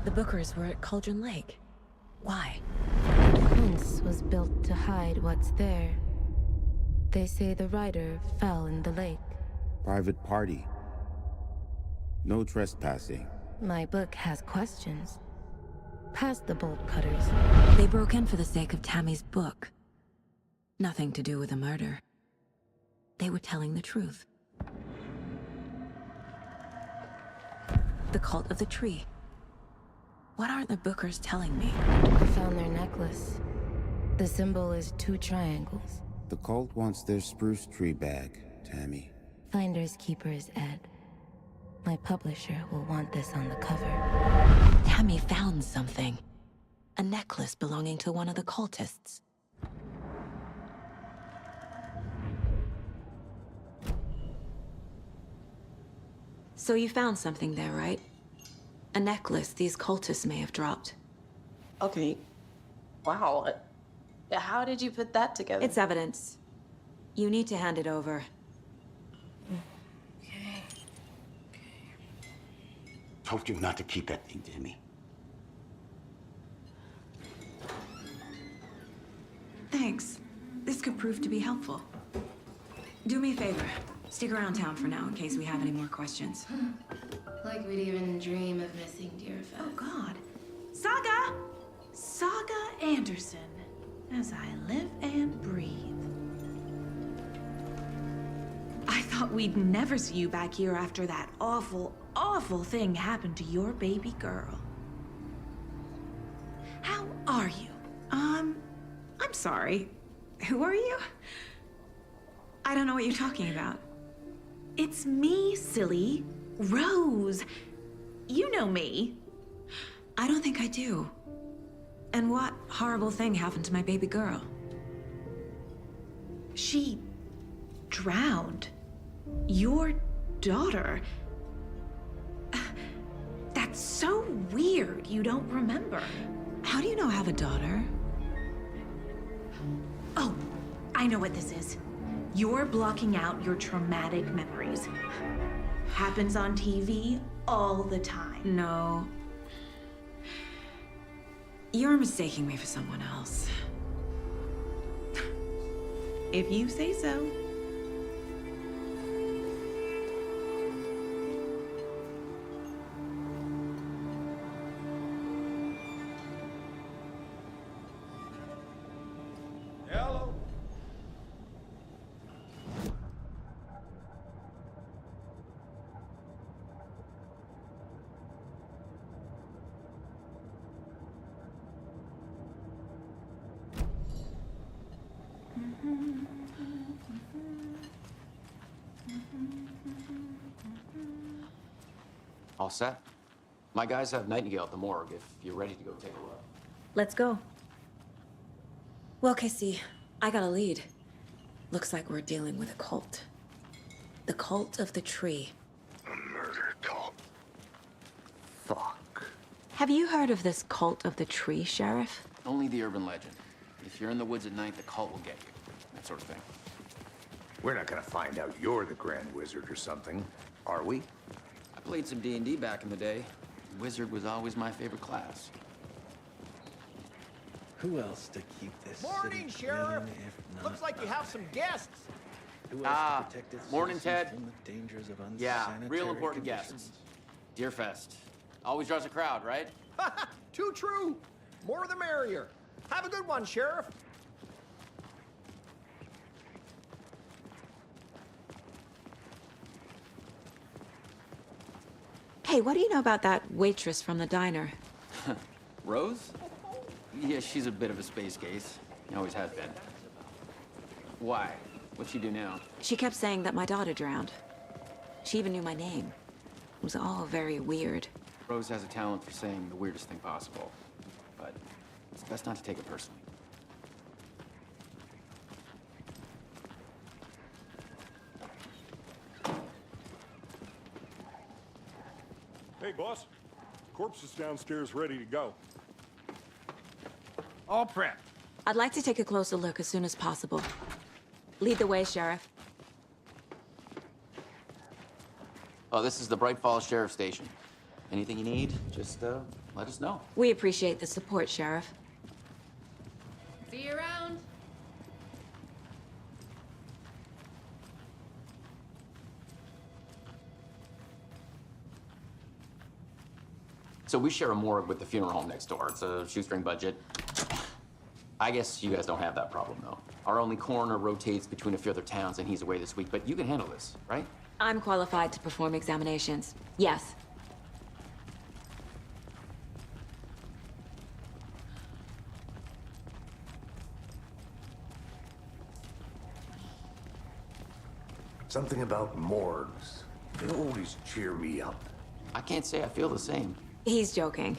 The Bookers were at Cauldron Lake. Why? The fence was built to hide what's there. They say the writer fell in the lake. Private party. No trespassing. My book has questions. Past the bolt cutters. They broke in for the sake of Tammy's book. Nothing to do with a murder. They were telling the truth. The cult of the tree. What aren't the Bookers telling me? I found their necklace. The symbol is 2 triangles. The cult wants their spruce tree bag, Tammy. Finders keepers, Ed. My publisher will want this on the cover. Tammy found something. A necklace belonging to one of the cultists. So you found something there, right? A necklace these cultists may have dropped. Okay. Wow. How did you put that together? It's evidence. You need to hand it over. Told you not to keep that thing, Tammy. Thanks. This could prove to be helpful. Do me a favor. Stick around town for now in case we have any more questions. Like we'd even dream of missing dear Fez. Oh, God. Saga! Saga Anderson. As I live and breathe. I thought we'd never see you back here after that awful, awful thing happened to your baby girl. How are you? I'm sorry. Who are you? I don't know what you're talking about. It's me, silly. Rose. You know me. I don't think I do. And what horrible thing happened to my baby girl? She drowned. Your daughter. So weird you don't remember. How do you know I have a daughter? Oh, I know what this is. You're blocking out your traumatic memories. Happens on TV all the time. No. You're mistaking me for someone else. If you say so. Hello. All set? My guys have Nightingale at the morgue if you're ready to go take a look. Let's go. Well, Casey, I got a lead. Looks like we're dealing with a cult. The cult of the tree. A murder cult. Fuck. Have you heard of this cult of the tree, Sheriff? Only the urban legend. If you're in the woods at night, the cult will get you. That sort of thing. We're not gonna find out you're the Grand Wizard or something, are we? I played some D&D back in the day. Wizard was always my favorite class. Who else to keep this Morning, city Sheriff. clean, if not Looks like you have some guests. Who else Ah, to protect its morning, citizens Ted. from the dangers of Yeah, unsanitary real important conditions? guests. Deerfest. Always draws a crowd, right? Too true. More the merrier. Have a good one, Sheriff. Hey, what do you know about that waitress from the diner? Rose? Yeah, she's a bit of a space case. Always has been. Why? What'd she do now? She kept saying that my daughter drowned. She even knew my name. It was all very weird. Rose has a talent for saying the weirdest thing possible. But it's best not to take it personally. Hey, boss. Corpse is downstairs ready to go. All prepped. I'd like to take a closer look as soon as possible. Lead the way, Sheriff. Oh, this is the Bright Falls Sheriff Station. Anything you need, just let us know. We appreciate the support, Sheriff. See you around. So we share a morgue with the funeral home next door. It's a shoestring budget. I guess you guys don't have that problem, though. Our only coroner rotates between a few other towns, and he's away this week, but you can handle this, right? I'm qualified to perform examinations. Yes. Something about morgues. They always cheer me up. I can't say I feel the same. He's joking.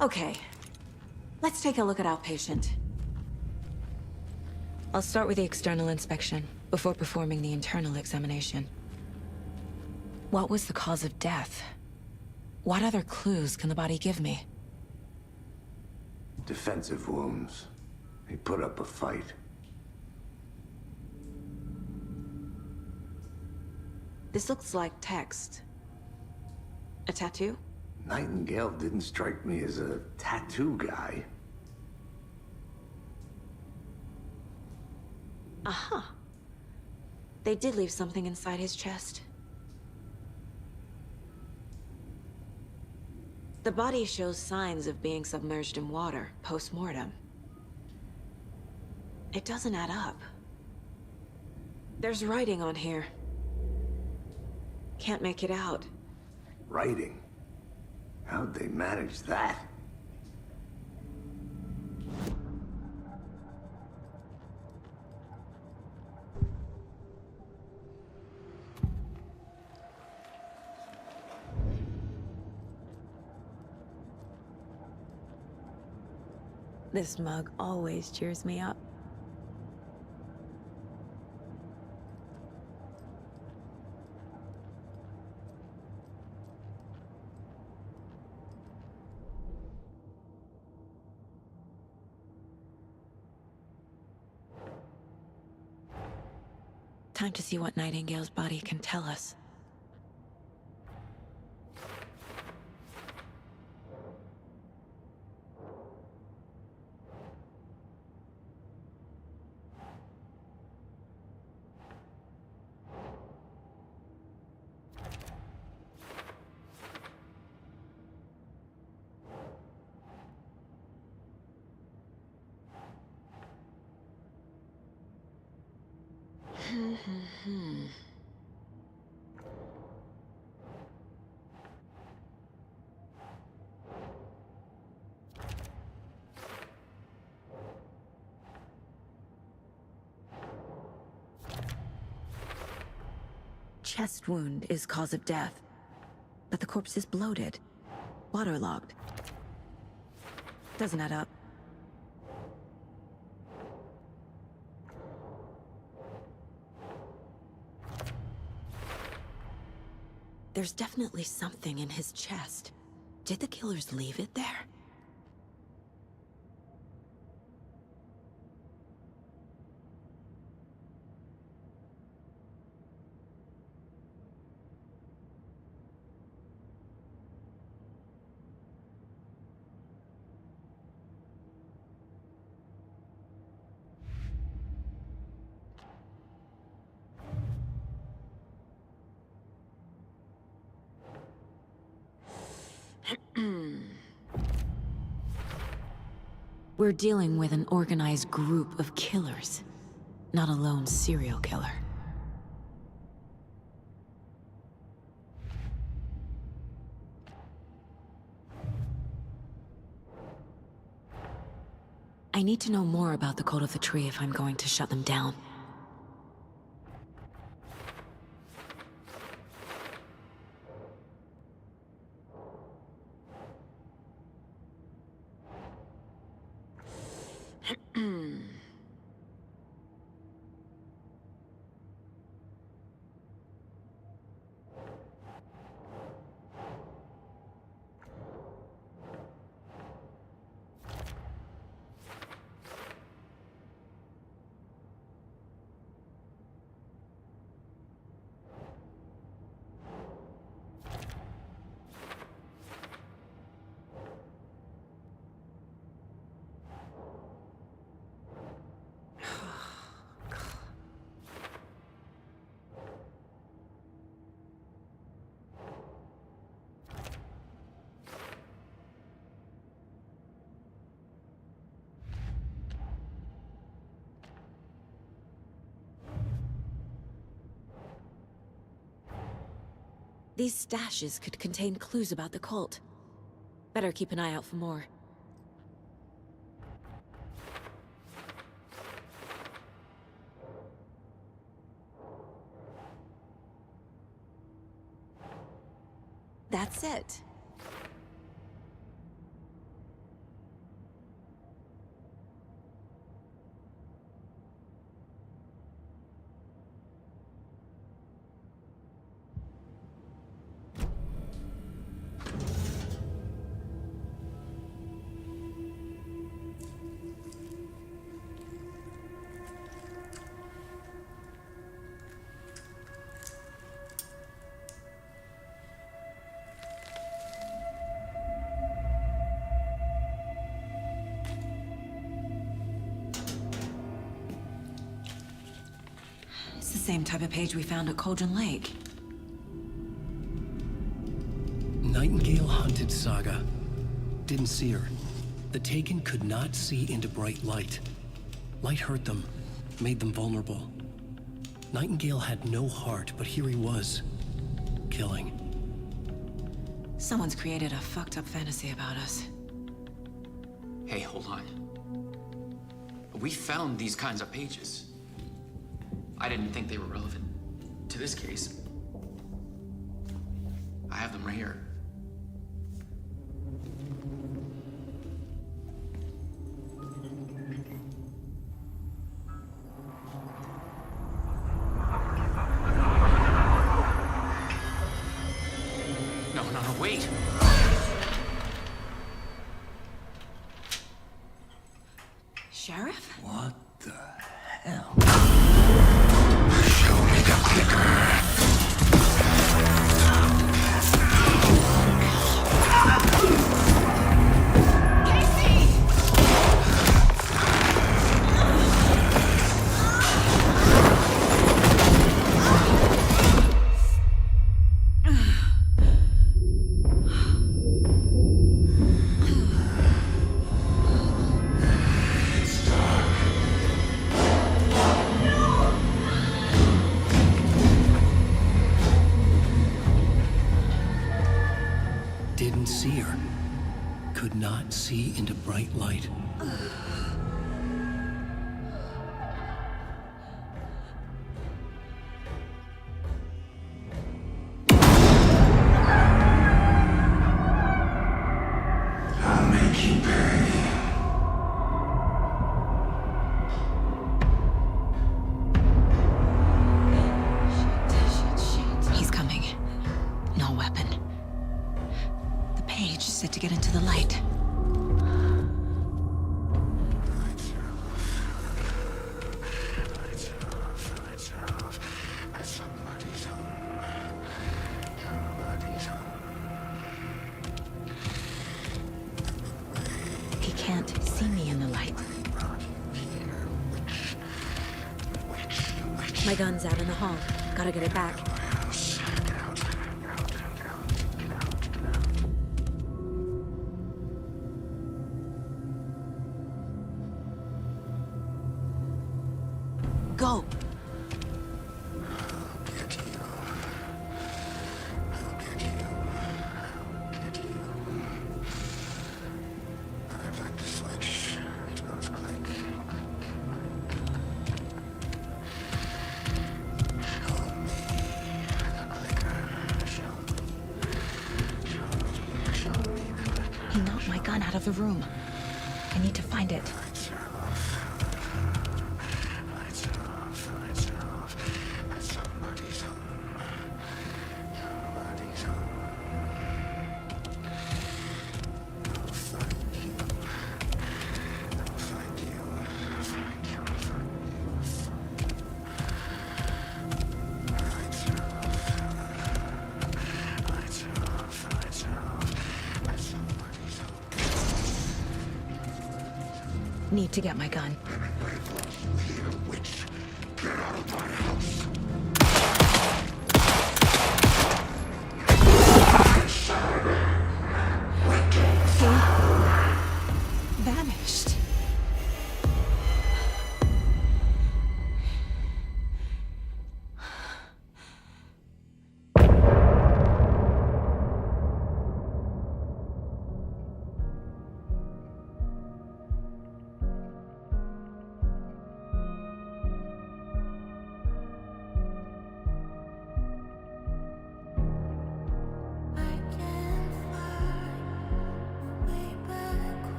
Okay, let's take a look at our patient. I'll start with the external inspection before performing the internal examination. What was the cause of death? What other clues can the body give me? Defensive wounds. He put up a fight. This looks like text. A tattoo? Nightingale didn't strike me as a tattoo guy. Aha. They did leave something inside his chest. The body shows signs of being submerged in water post-mortem. It doesn't add up. There's writing on here. Can't make it out. Writing? How'd they manage that? This mug always cheers me up. Time to see what Nightingale's body can tell us. Chest wound is cause of death, but the corpse is bloated, waterlogged. Doesn't add up. There's definitely something in his chest. Did the killers leave it there? We're dealing with an organized group of killers, not a lone serial killer. I need to know more about the Code of the Tree if I'm going to shut them down. These stashes could contain clues about the cult. Better keep an eye out for more. That's it. It's the same type of page we found at Cauldron Lake. Nightingale hunted Saga. Didn't see her. The Taken could not see into bright light. Light hurt them, made them vulnerable. Nightingale had no heart, but here he was, killing. Someone's created a fucked up fantasy about us. Hey, hold on. We found these kinds of pages. I didn't think they were relevant to this case. I have them right here. Wait! Sheriff? What the hell? Show me the clicker. Didn't see her. Could not see into bright light. I'll make you pay. He's coming. No weapon. The page said to get into the light. He can't see me in the light. My gun's out in the hall. Gotta get it back. Go! He knocked my gun out of the room. I need to find it. Need to get my gun. He vanished.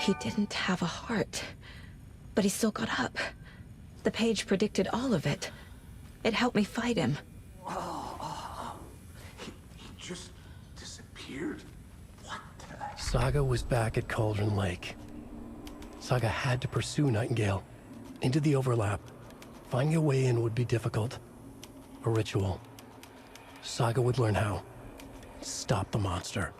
He didn't have a heart, but he still got up. The page predicted all of it. It helped me fight him. He just disappeared? What the? Saga was back at Cauldron Lake. Saga had to pursue Nightingale. Into the overlap. Finding a way in would be difficult. A ritual. Saga would learn how. Stop the monster.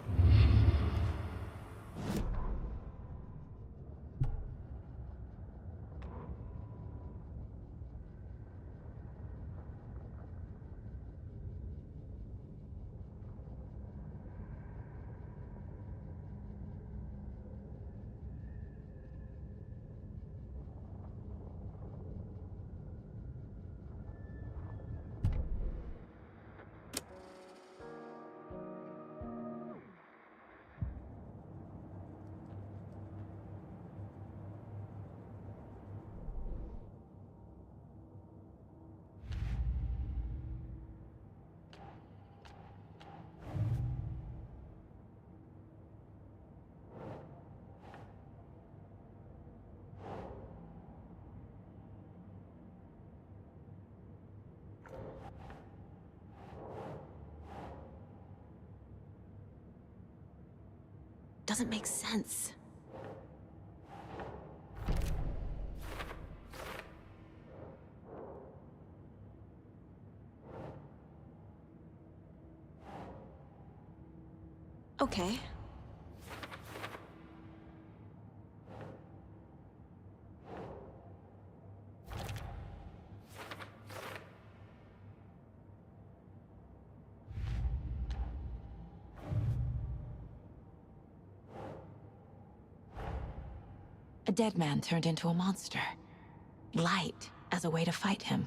doesn't make sense. Okay. A dead man turned into a monster. Light as a way to fight him.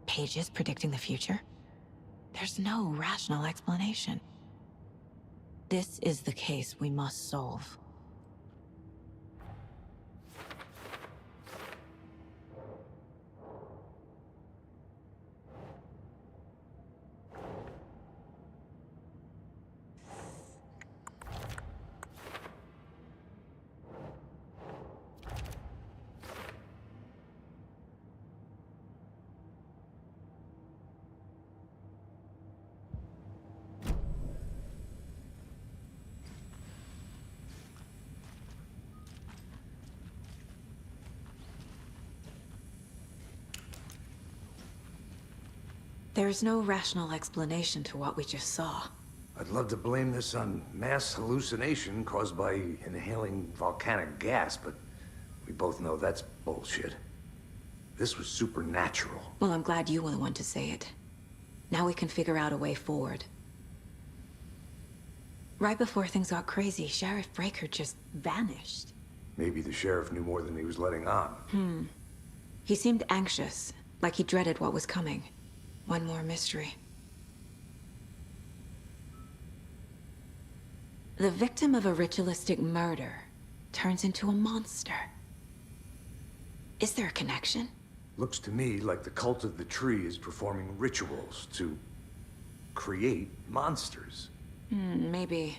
Pages predicting the future. There's no rational explanation. This is the case we must solve. There's no rational explanation to what we just saw. I'd love to blame this on mass hallucination caused by inhaling volcanic gas, but we both know that's bullshit. This was supernatural. Well, I'm glad you were the one to say it. Now we can figure out a way forward. Right before things got crazy, Sheriff Breaker just vanished. Maybe the sheriff knew more than he was letting on. He seemed anxious, like he dreaded what was coming. One more mystery. The victim of a ritualistic murder turns into a monster. Is there a connection? Looks to me like the cult of the tree is performing rituals to create monsters. Maybe.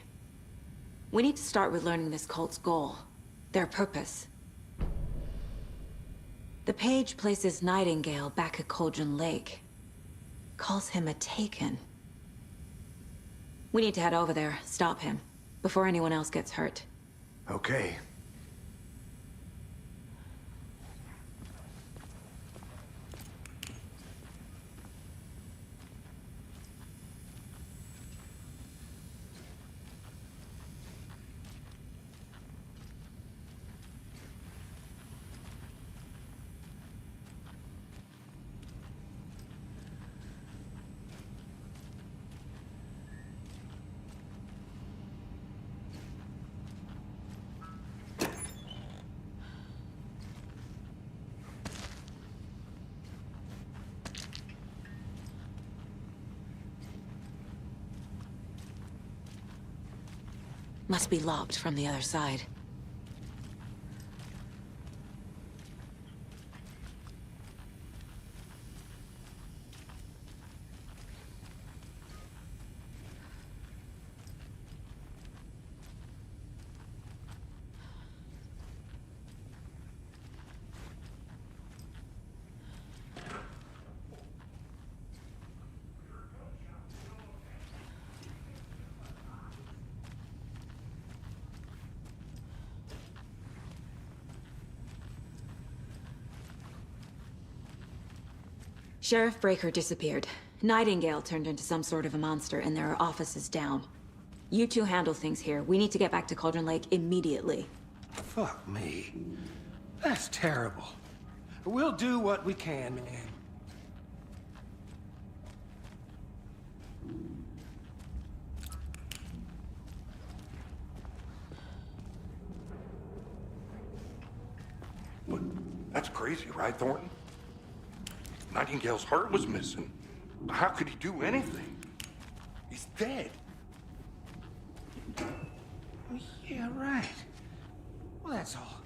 We need to start with learning this cult's goal, their purpose. The page places Nightingale back at Cauldron Lake. Calls him a Taken. We need to head over there, stop him, before anyone else gets hurt. Okay. Must be locked from the other side. Sheriff Breaker disappeared. Nightingale turned into some sort of a monster, and there are offices down. You two handle things here. We need to get back to Cauldron Lake immediately. Fuck me. That's terrible. We'll do what we can, man. That's crazy, right, Thornton? Nightingale's heart was missing. How could he do anything? He's dead. Yeah, right. Well, that's all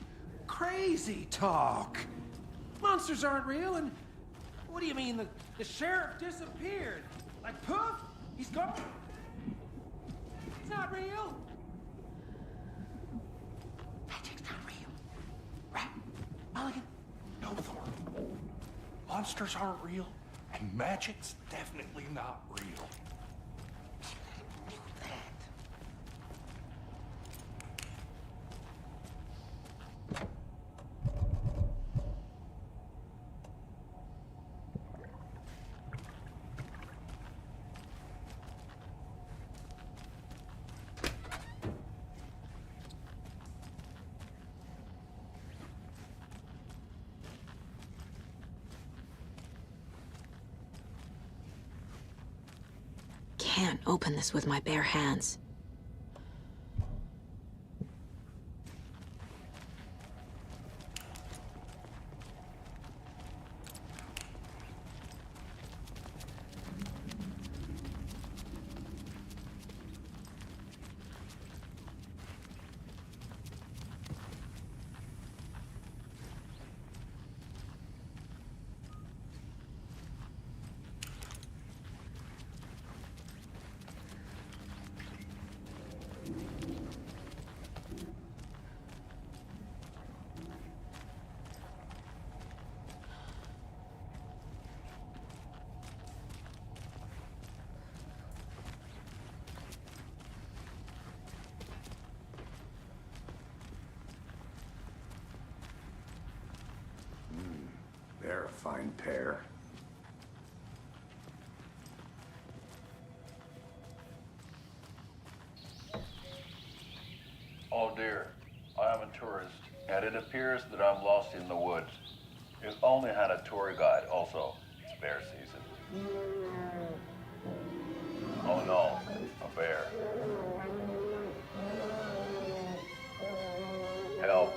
crazy talk. Monsters aren't real, and what do you mean the sheriff disappeared? Like poof? He's gone? It's not real. Magic's not real. Right, Mulligan? No, Thornton. Monsters aren't real, and magic's definitely not real. can't open this with my bare hands. They're a fine pair. Oh dear, I am a tourist, and it appears that I'm lost in the woods. You only had a tour guide also. It's bear season. Oh no, a bear. Help.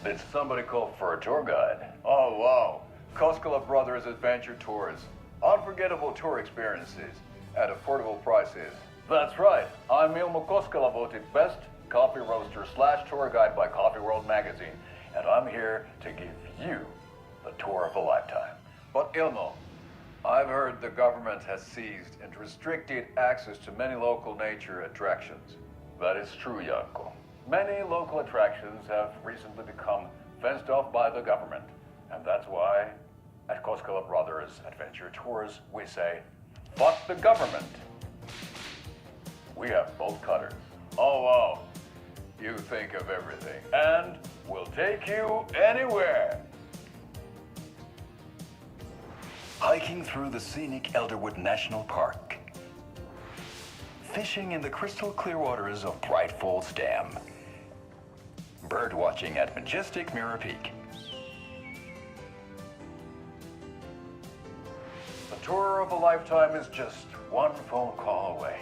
Did somebody call for a tour guide? Oh wow, Koskela Brothers Adventure Tours. Unforgettable tour experiences at affordable prices. That's right, I'm Ilmo Koskela, voted best coffee roaster / tour guide by Coffee World magazine, and I'm here to give you the tour of a lifetime. But Ilmo, I've heard the government has seized and restricted access to many local nature attractions. That is true, Janko. Many local attractions have recently become fenced off by the government, and that's why at Koskela Brothers Adventure Tours we say, fuck the government. We have bolt cutters. Oh wow, you think of everything, and we'll take you anywhere. Hiking through the scenic Elderwood National Park. Fishing in the crystal clear waters of Bright Falls Dam. Bird watching at majestic Mirror Peak. The tour of a lifetime is just one phone call away.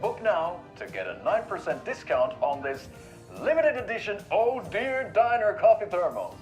Book now to get a 9% discount on this limited edition Oh Dear Diner coffee thermos.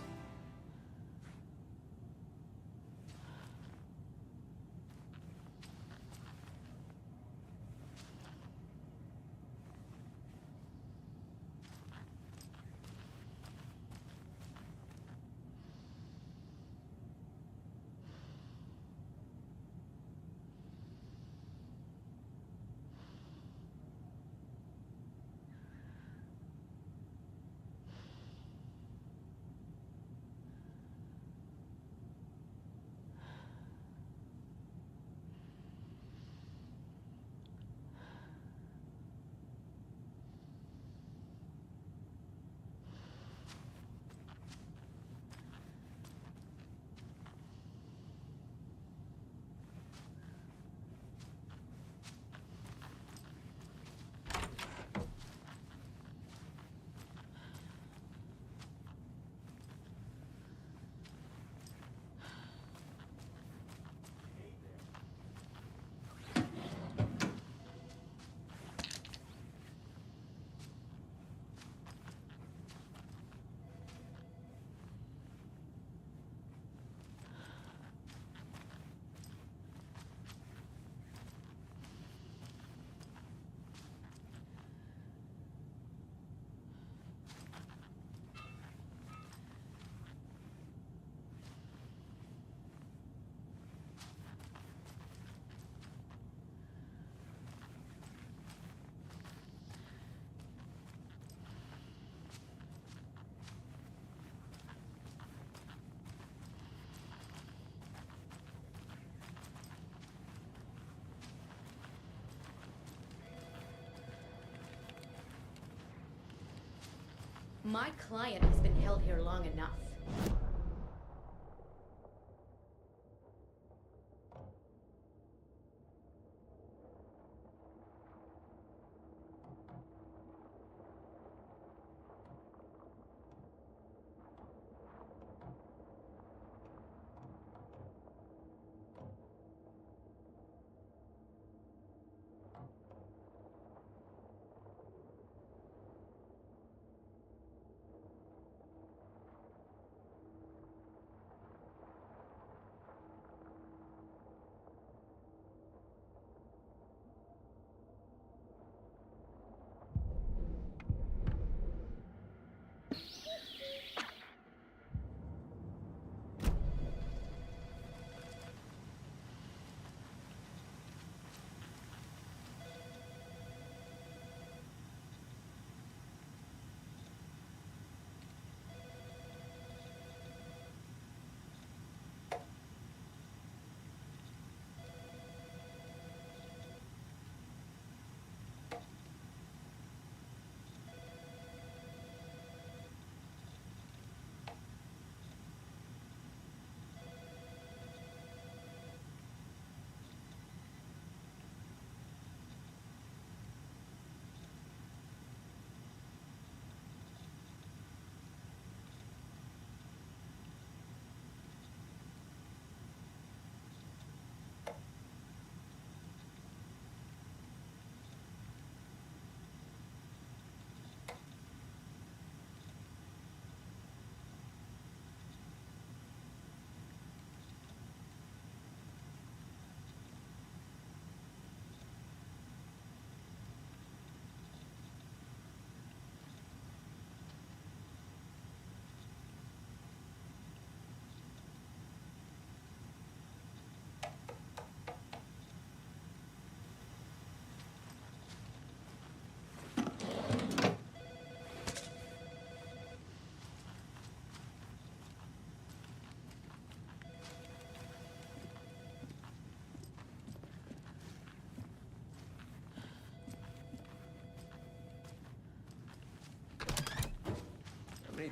My client has been held here long enough.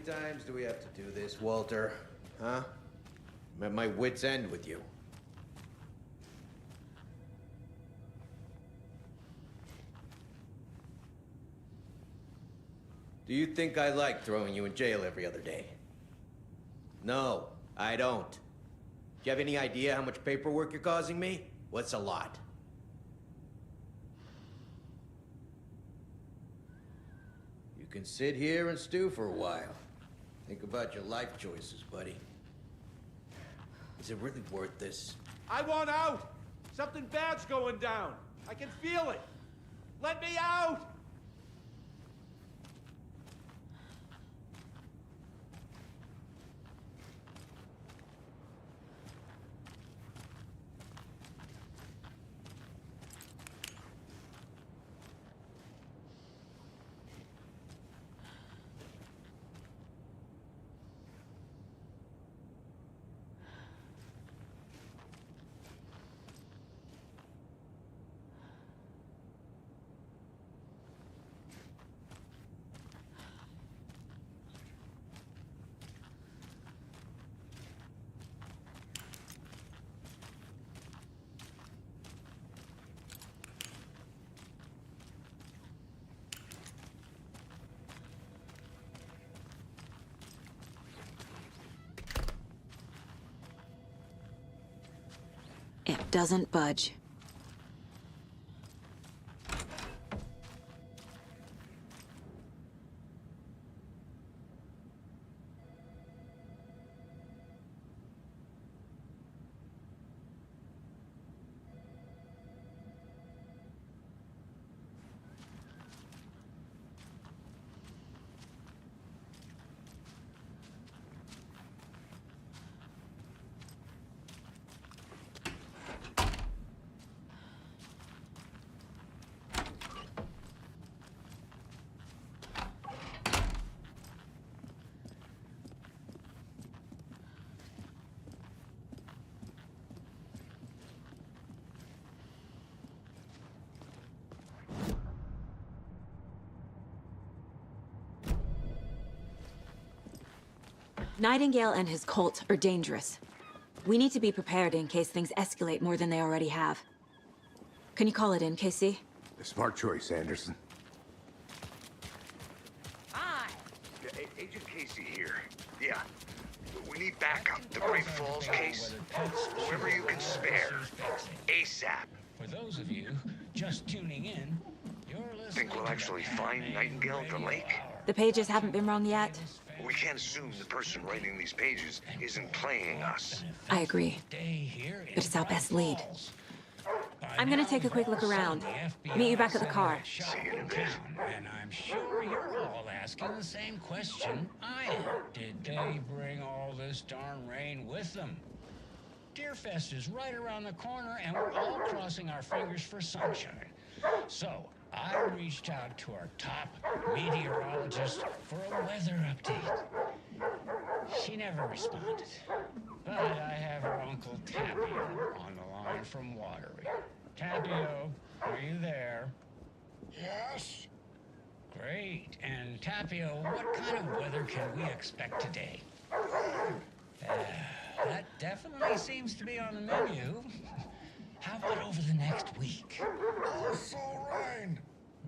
times do we have to do this, Walter? Huh? I'm at my wit's end with you. Do you think I like throwing you in jail every other day? No, I don't. Do you have any idea how much paperwork you're causing me? What's a lot? You can sit here and stew for a while. Think about your life choices, buddy. Is it really worth this? I want out! Something bad's going down. I can feel it. Let me out! It doesn't budge. Nightingale and his cult are dangerous. We need to be prepared in case things escalate more than they already have. Can you call it in, Casey? A smart choice, Anderson. Hi! Agent Casey here. Yeah. We need backup. The Great Falls case. Whoever you can spare. ASAP. For those of you just tuning in, you're listening. Think we'll actually find Nightingale at the lake? The pages haven't been wrong yet. We can't assume the person writing these pages isn't playing us. I agree. But it's our best lead. I'm gonna take a quick look around. Meet you back at the car. See you in a bit. And I'm sure you're all asking the same question I am. Did they bring all this darn rain with them? Deerfest is right around the corner, and we're all crossing our fingers for sunshine. So, I reached out to our top meteorologist for a weather update. She never responded. But I have her Uncle Tapio on the line from Watery. Tapio, are you there? Yes? Great. And Tapio, what kind of weather can we expect today? That definitely seems to be on the menu. How about over the next week? Also rain.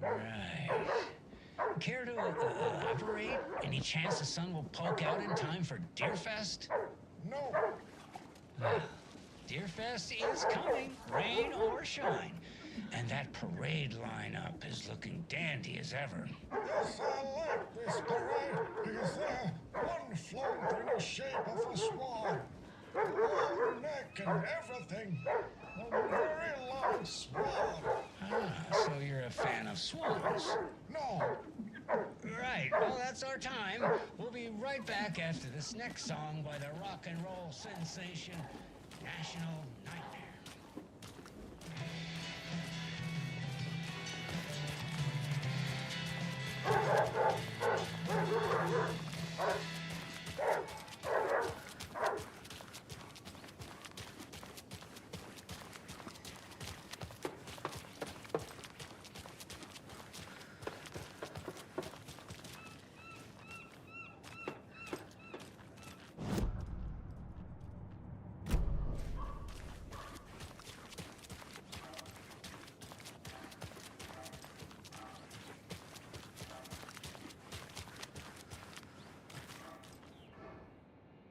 Right. Care to elaborate? Any chance the sun will poke out in time for Deerfest? No. Deerfest is coming, rain or shine. And that parade lineup is looking dandy as ever. Yes, I like this parade because they're one float in the shape of a swan. Long neck and everything. A very long swan. So you're a fan of swans? No. Right, well, that's our time. We'll be right back after this next song by the rock and roll sensation, National Nightmare.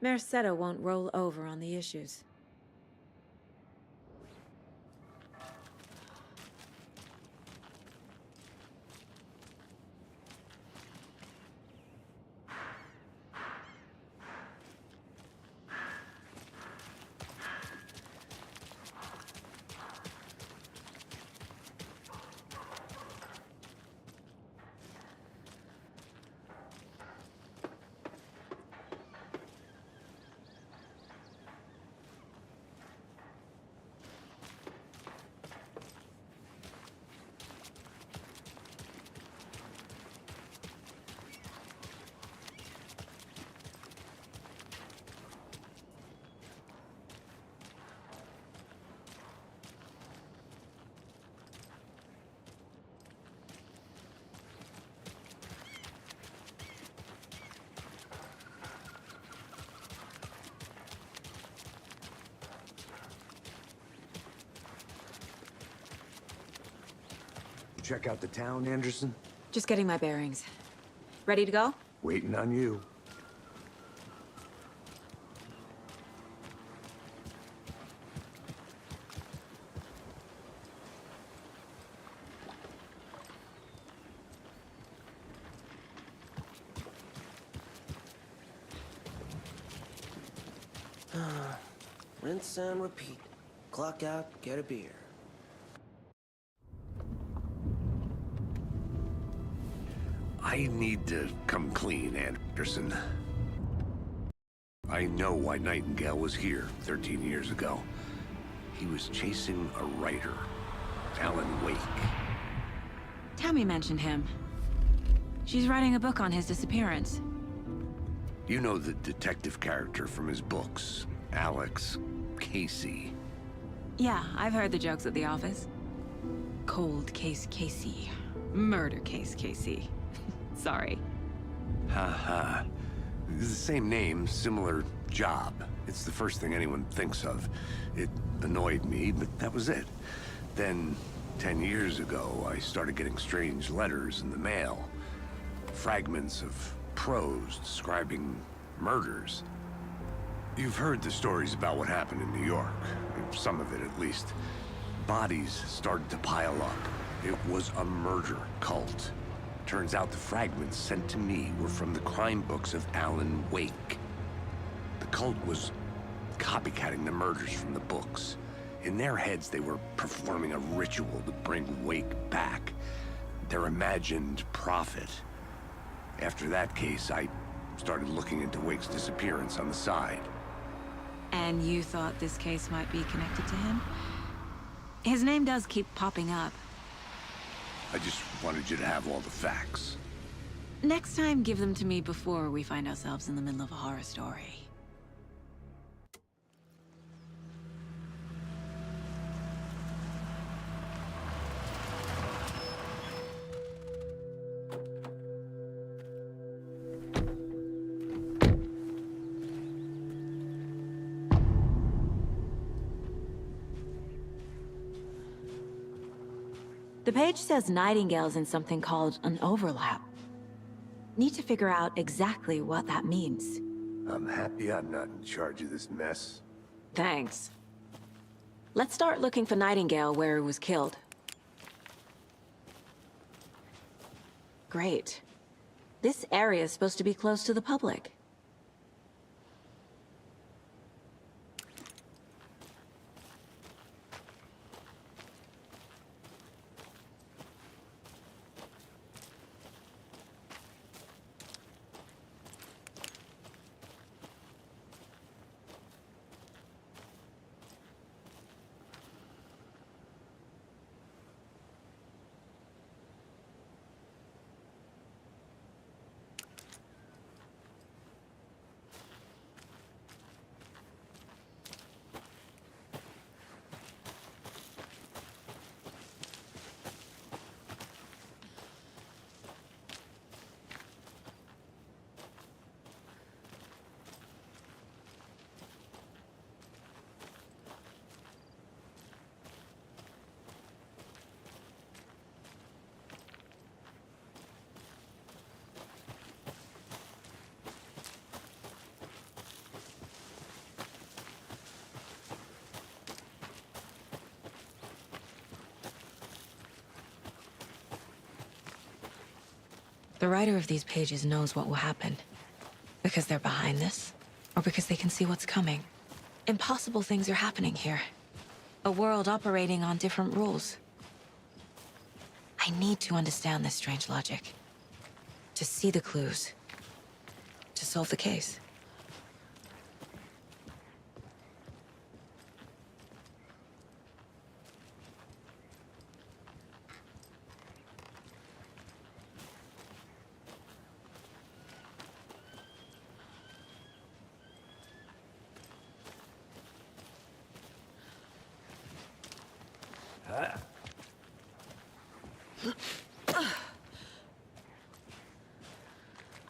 Merceda won't roll over on the issues. Check out the town, Anderson? Just getting my bearings. Ready to go? Waiting on you. Rinse and repeat. Clock out, get a beer. I need to come clean, Anderson. I know why Nightingale was here 13 years ago. He was chasing a writer, Alan Wake. Tammy mentioned him. She's writing a book on his disappearance. You know the detective character from his books, Alex, Casey. Yeah, I've heard the jokes at the office. Cold case Casey. Murder case Casey. Sorry. Ha. It's the same name, similar job. It's the first thing anyone thinks of. It annoyed me, but that was it. Then, 10 years ago, I started getting strange letters in the mail. Fragments of prose describing murders. You've heard the stories about what happened in New York. Some of it, at least. Bodies started to pile up. It was a murder cult. Turns out the fragments sent to me were from the crime books of Alan Wake. The cult was copycatting the murders from the books. In their heads, they were performing a ritual to bring Wake back. Their imagined prophet. After that case, I started looking into Wake's disappearance on the side. And you thought this case might be connected to him? His name does keep popping up. I just wanted you to have all the facts. Next time, give them to me before we find ourselves in the middle of a horror story. The page says Nightingale's in something called an overlap. Need to figure out exactly what that means. I'm happy I'm not in charge of this mess. Thanks. Let's start looking for Nightingale where he was killed. Great. This area is supposed to be close to the public. The writer of these pages knows what will happen. Because they're behind this, or because they can see what's coming. Impossible things are happening here. A world operating on different rules. I need to understand this strange logic. To see the clues. To solve the case.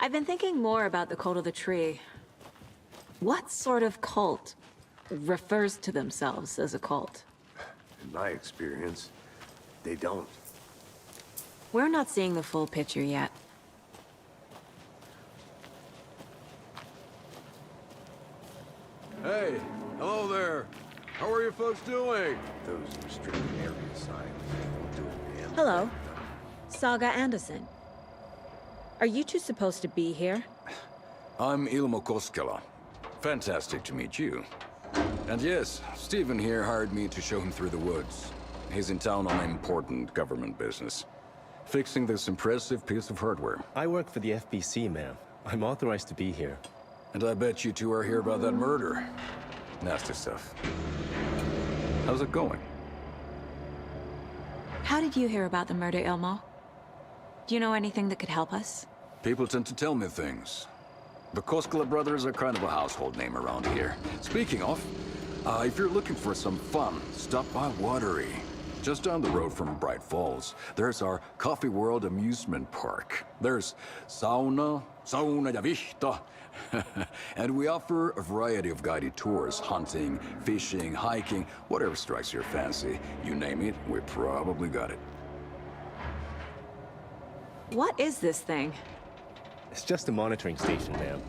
I've been thinking more about the cult of the tree. What sort of cult refers to themselves as a cult? In my experience, they don't. We're not seeing the full picture yet. Hey, hello there. How are you folks doing? Those restricted area signs don't do a damn. Hello. Saga Anderson. Are you two supposed to be here? I'm Ilmo Koskela. Fantastic to meet you. And yes, Stephen here hired me to show him through the woods. He's in town on important government business. Fixing this impressive piece of hardware. I work for the FBC, ma'am. I'm authorized to be here. And I bet you two are here about that murder. Nasty stuff. How's it going? How did you hear about the murder, Ilmo? Do you know anything that could help us? People tend to tell me things. The Koskela brothers are kind of a household name around here. Speaking of, if you're looking for some fun, stop by Watery. Just down the road from Bright Falls, there's our Coffee World amusement park. There's sauna ja vihta. And we offer a variety of guided tours, hunting, fishing, hiking, whatever strikes your fancy. You name it, we probably got it. What is this thing? It's just a monitoring station, ma'am.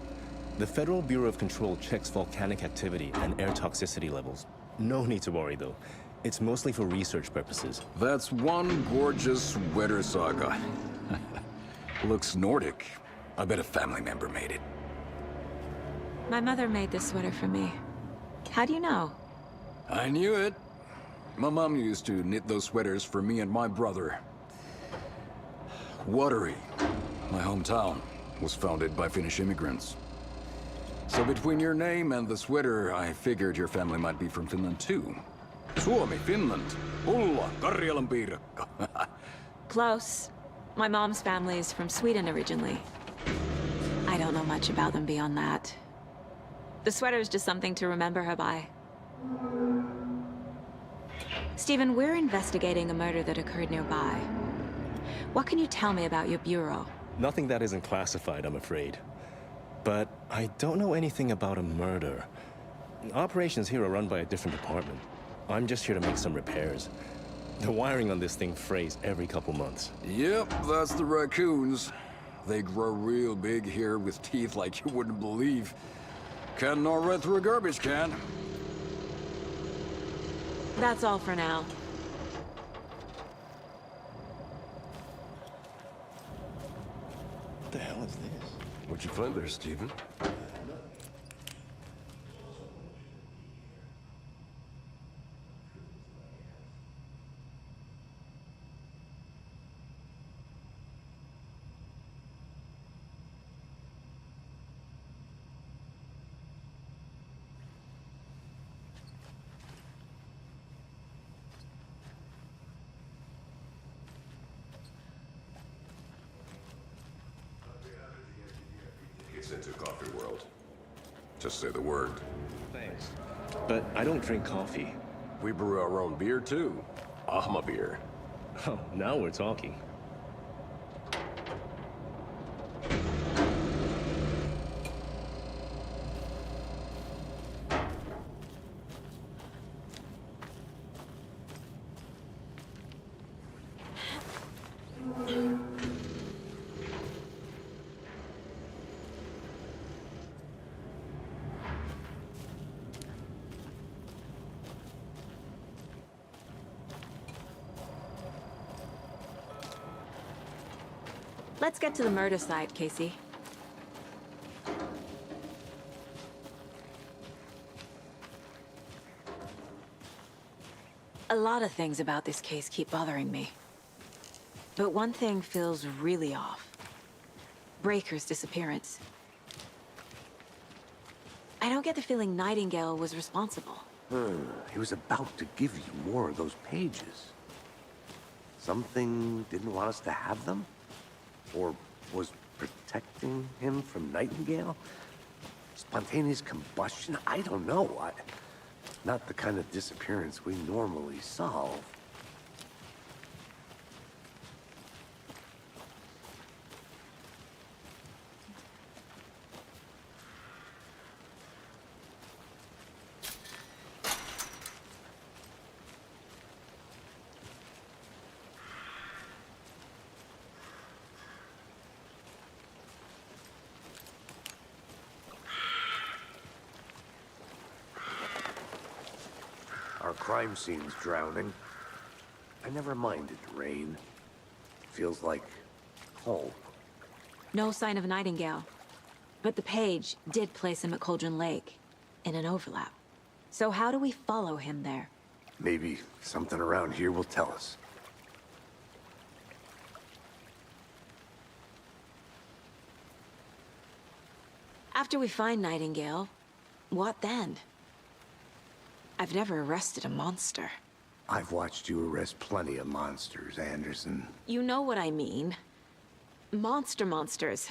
The Federal Bureau of Control checks volcanic activity and air toxicity levels. No need to worry, though. It's mostly for research purposes. That's one gorgeous sweater, Saga. Looks Nordic. I bet a family member made it. My mother made this sweater for me. How do you know? I knew it. My mom used to knit those sweaters for me and my brother. Watery, my hometown, was founded by Finnish immigrants. So between your name and the sweater, I figured your family might be from Finland too. Suomi, Finland. Ulla, Karjalan piirakka. Close. My mom's family is from Sweden originally. I don't know much about them beyond that. The sweater is just something to remember her by. Stephen, we're investigating a murder that occurred nearby. What can you tell me about your bureau? Nothing that isn't classified, I'm afraid. But I don't know anything about a murder. Operations here are run by a different department. I'm just here to make some repairs. The wiring on this thing frays every couple months. Yep, that's the raccoons. They grow real big here with teeth like you wouldn't believe. Can't gnaw right through a garbage can. That's all for now. What the hell is this? What'd you find there, Stephen? It's into Coffee World. Just say the word. Thanks. But I don't drink coffee. We brew our own beer, too. Ahma beer. Oh, now we're talking. Let's get to the murder site, Casey. A lot of things about this case keep bothering me. But one thing feels really off. Breaker's disappearance. I don't get the feeling Nightingale was responsible. He was about to give you more of those pages. Something didn't want us to have them? Or was protecting him from Nightingale? Spontaneous combustion? I don't know. Not the kind of disappearance we normally solve. Our crime scene's drowning. I never minded rain. Feels like home. No sign of Nightingale. But the page did place him at Cauldron Lake, in an overlap. So how do we follow him there? Maybe something around here will tell us. After we find Nightingale, what then? I've never arrested a monster. I've watched you arrest plenty of monsters, Anderson. You know what I mean. Monsters.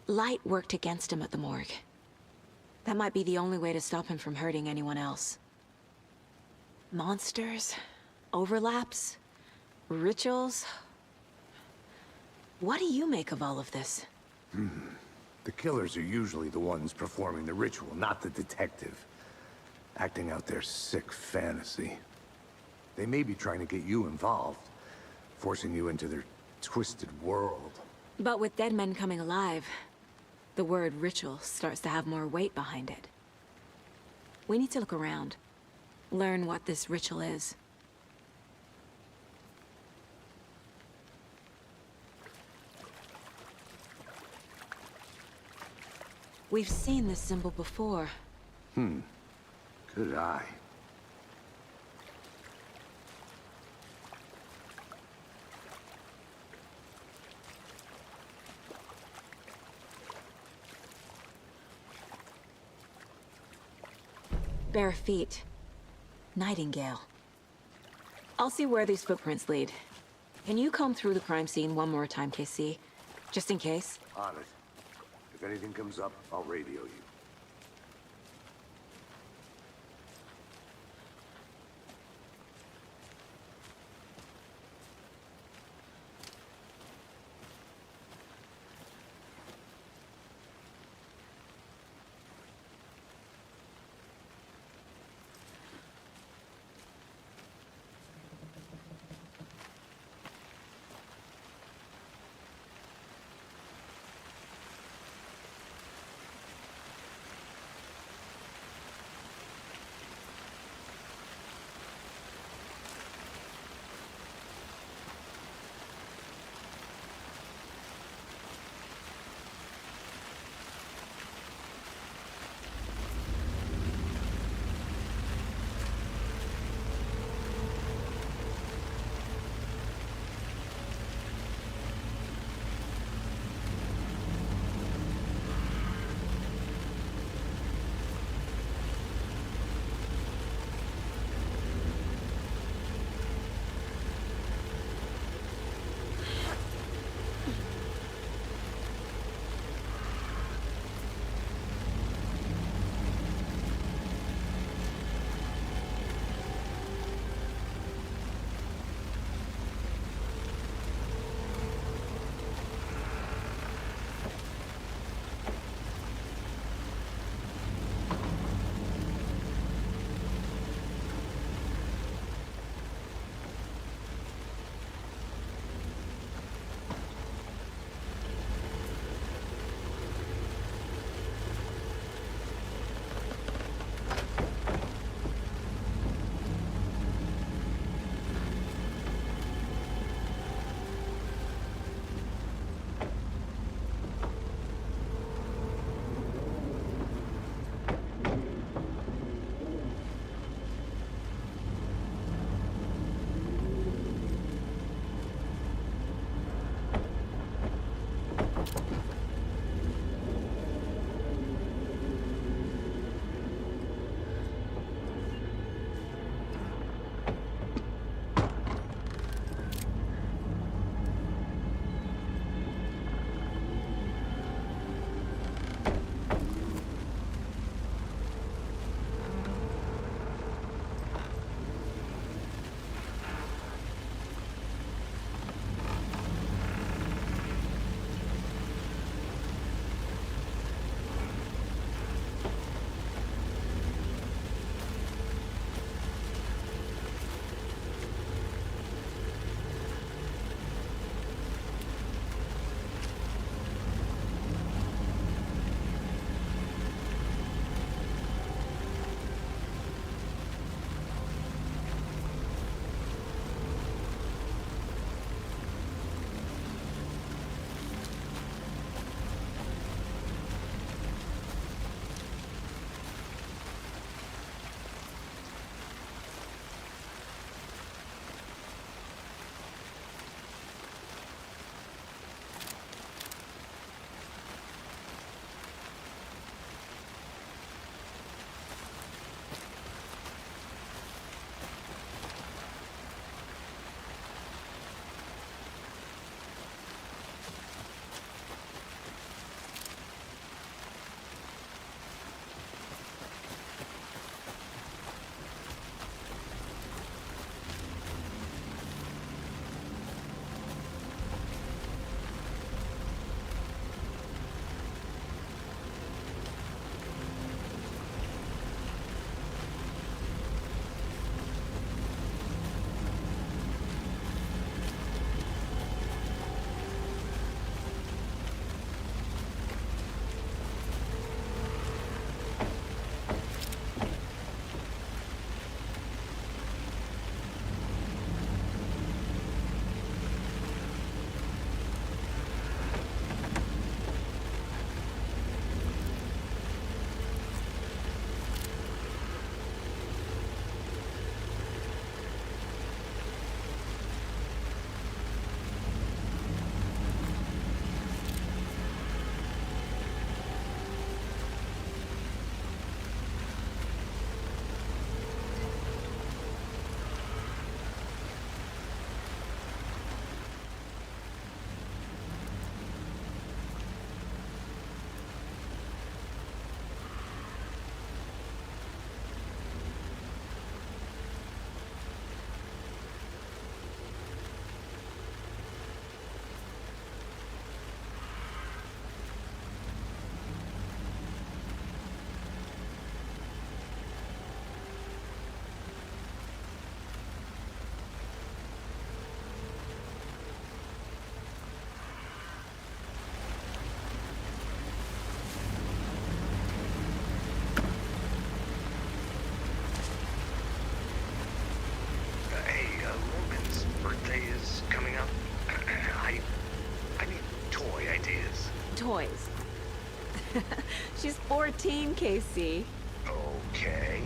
Light worked against him at the morgue. That might be the only way to stop him from hurting anyone else. Monsters? Overlaps? Rituals? What do you make of all of this? The killers are usually the ones performing the ritual, not the detective. Acting out their sick fantasy. They may be trying to get you involved, forcing you into their twisted world. But with dead men coming alive, the word ritual starts to have more weight behind it. We need to look around, learn what this ritual is. We've seen this symbol before. Good eye. Bare feet. Nightingale. I'll see where these footprints lead. Can you comb through the crime scene one more time, KC? Just in case? On it. If anything comes up, I'll radio you. toys. She's 14, Casey. Okay.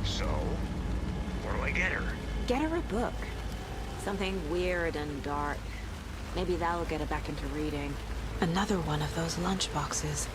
So, where do I get her? Get her a book. Something weird and dark. Maybe that'll get her back into reading. Another one of those lunchboxes.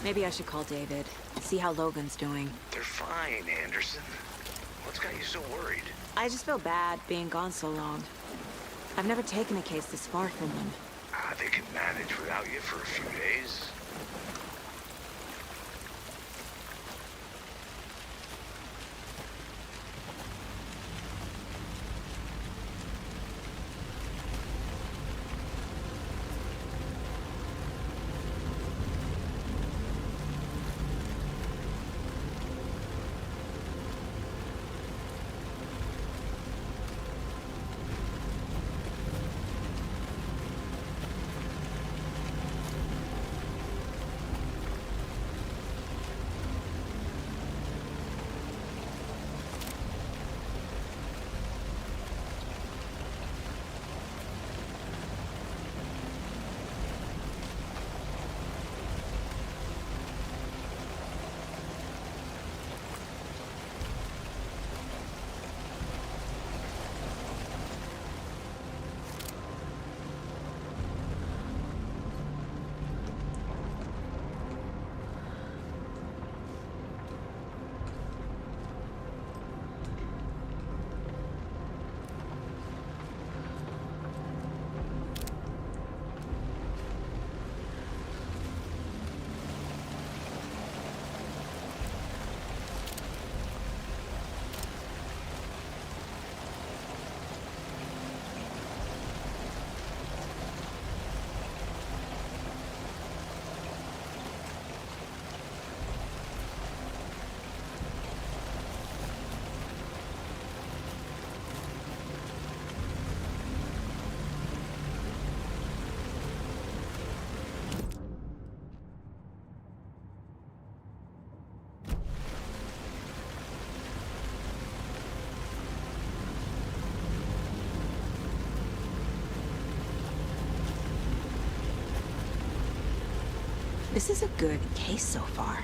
Maybe I should call David, see how Logan's doing. They're fine, Anderson. What's got you so worried? I just feel bad being gone so long. I've never taken a case this far from them. They can manage without you for a few days. This is a good case so far,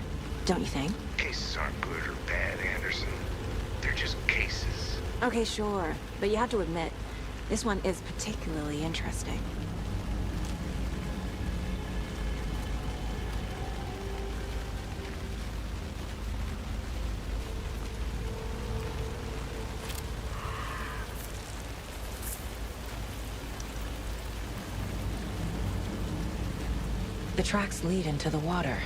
don't you think? Cases aren't good or bad, Anderson. They're just cases. Okay, sure. But you have to admit, this one is particularly interesting. The tracks lead into the water.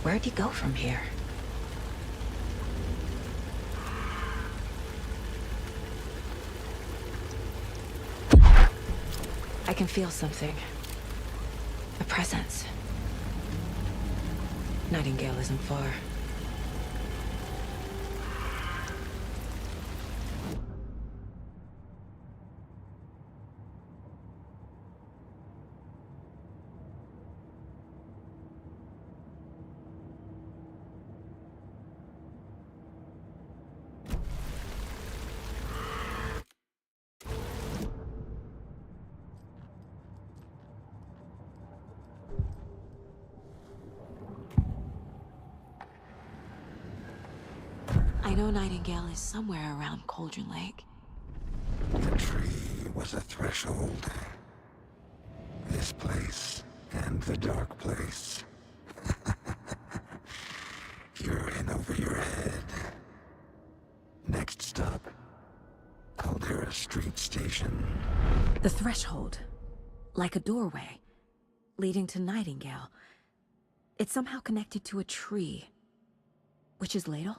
Where'd he go from here? I can feel something. A presence. Nightingale isn't far. I know Nightingale is somewhere around Cauldron Lake. The tree was a threshold. This place and the dark place. You're in over your head. Next stop, Caldera Street Station. The threshold. Like a doorway. Leading to Nightingale. It's somehow connected to a tree. Witch's Ladle?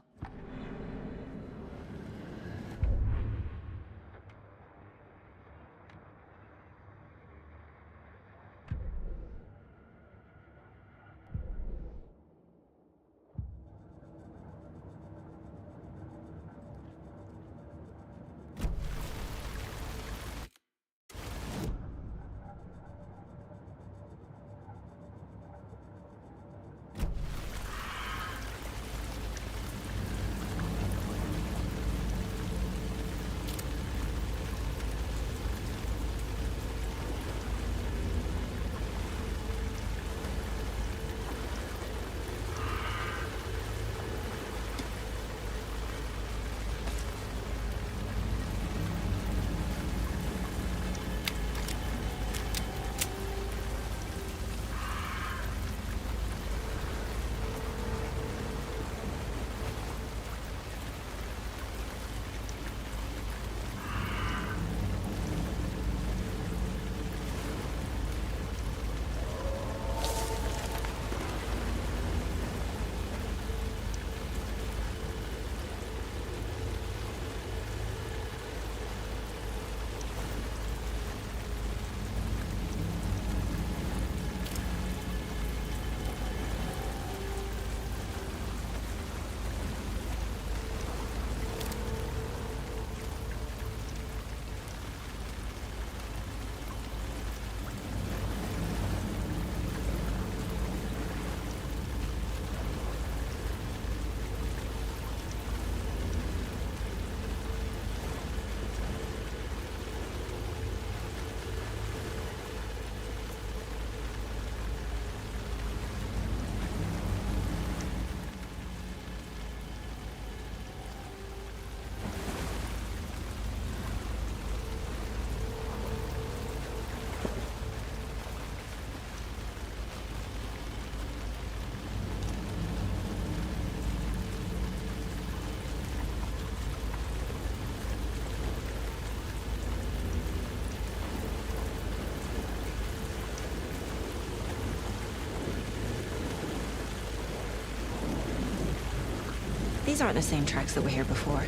These aren't the same tracks that were here before.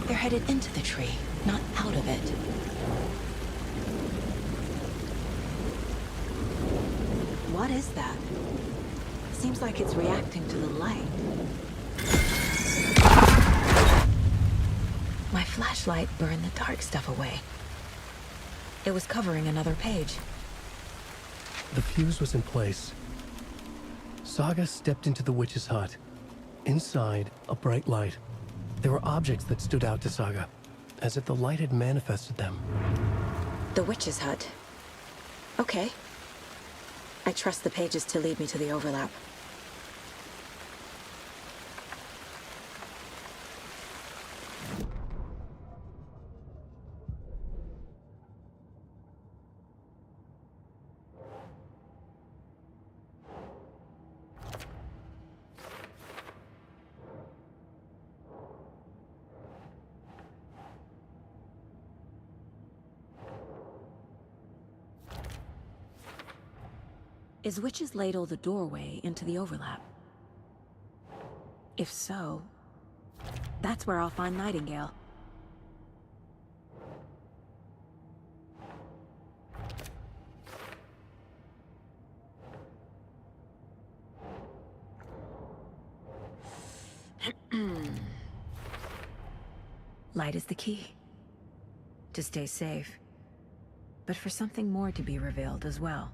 They're headed into the tree, not out of it. What is that? Seems like it's reacting to the light. My flashlight burned the dark stuff away. It was covering another page. The fuse was in place. Saga stepped into the witch's hut. Inside, a bright light. There were objects that stood out to Saga, as if the light had manifested them. The witch's hut. Okay. I trust the pages to lead me to the overlap. Is Witch's Ladle the doorway into the overlap? If so, that's where I'll find Nightingale. Light is the key. To stay safe. But for something more to be revealed as well.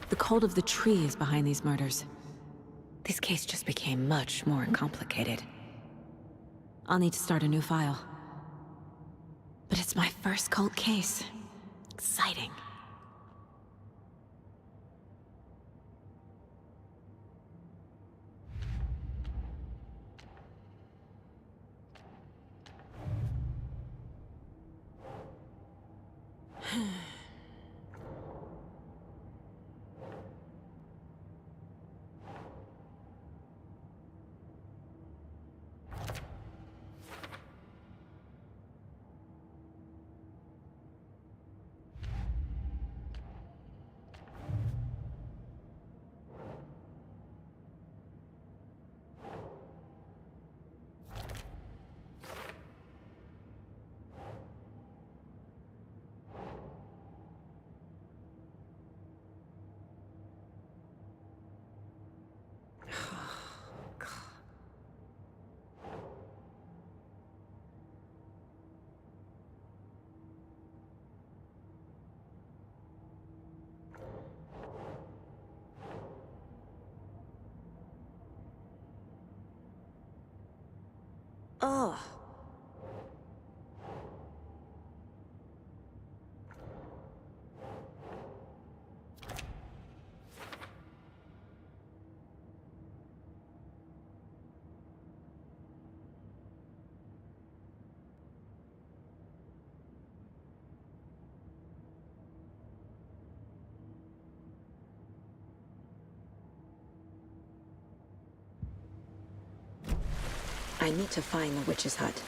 The cult of the tree is behind these murders. This case just became much more complicated. I'll need to start a new file. But it's my first cult case. Exciting. Oh. I need to find the witch's hut.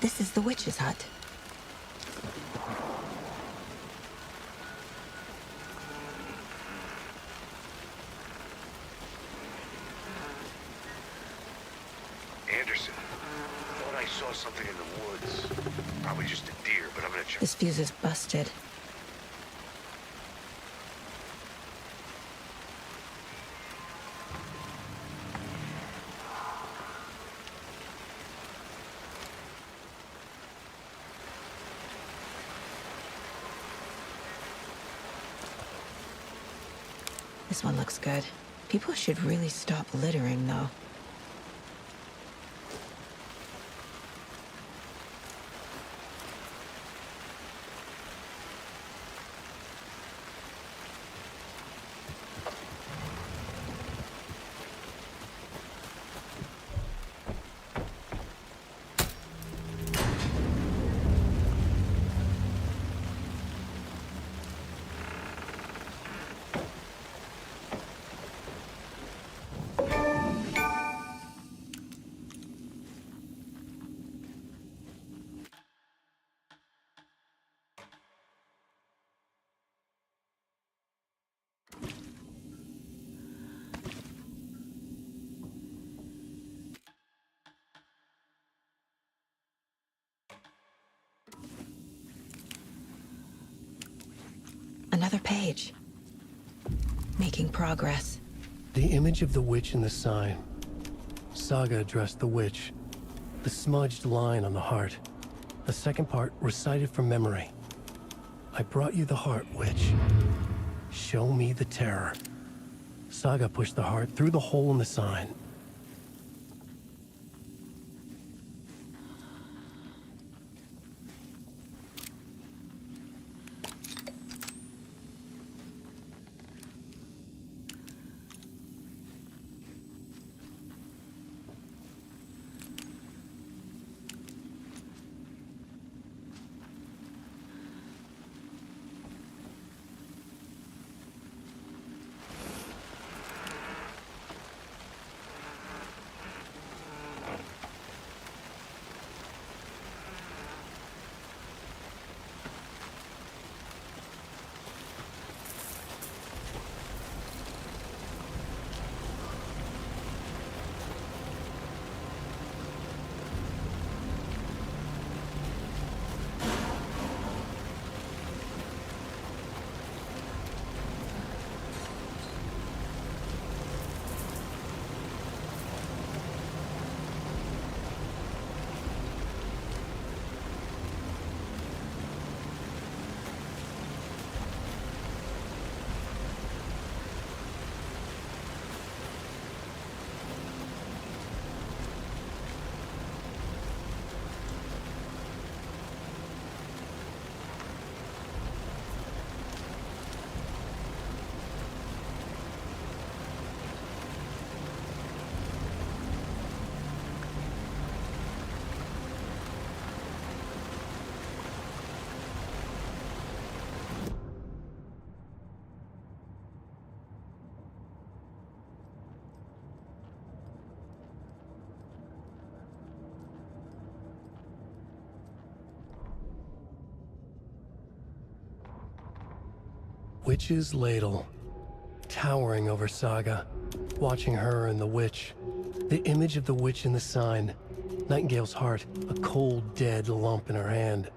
This is the witch's hut. Anderson, I thought I saw something in the woods. Probably just a deer, but I'm gonna check. This fuse is busted. This one looks good. People should really stop littering, though. Another page. Making progress. The image of the witch in the sign. Saga addressed the witch. The smudged line on the heart. The second part recited from memory. I brought you the heart, witch. Show me the terror. Saga pushed the heart through the hole in the sign. Witch's ladle, towering over Saga, watching her and the witch. The image of the witch in the sign. Nightingale's heart, a cold, dead lump in her hand.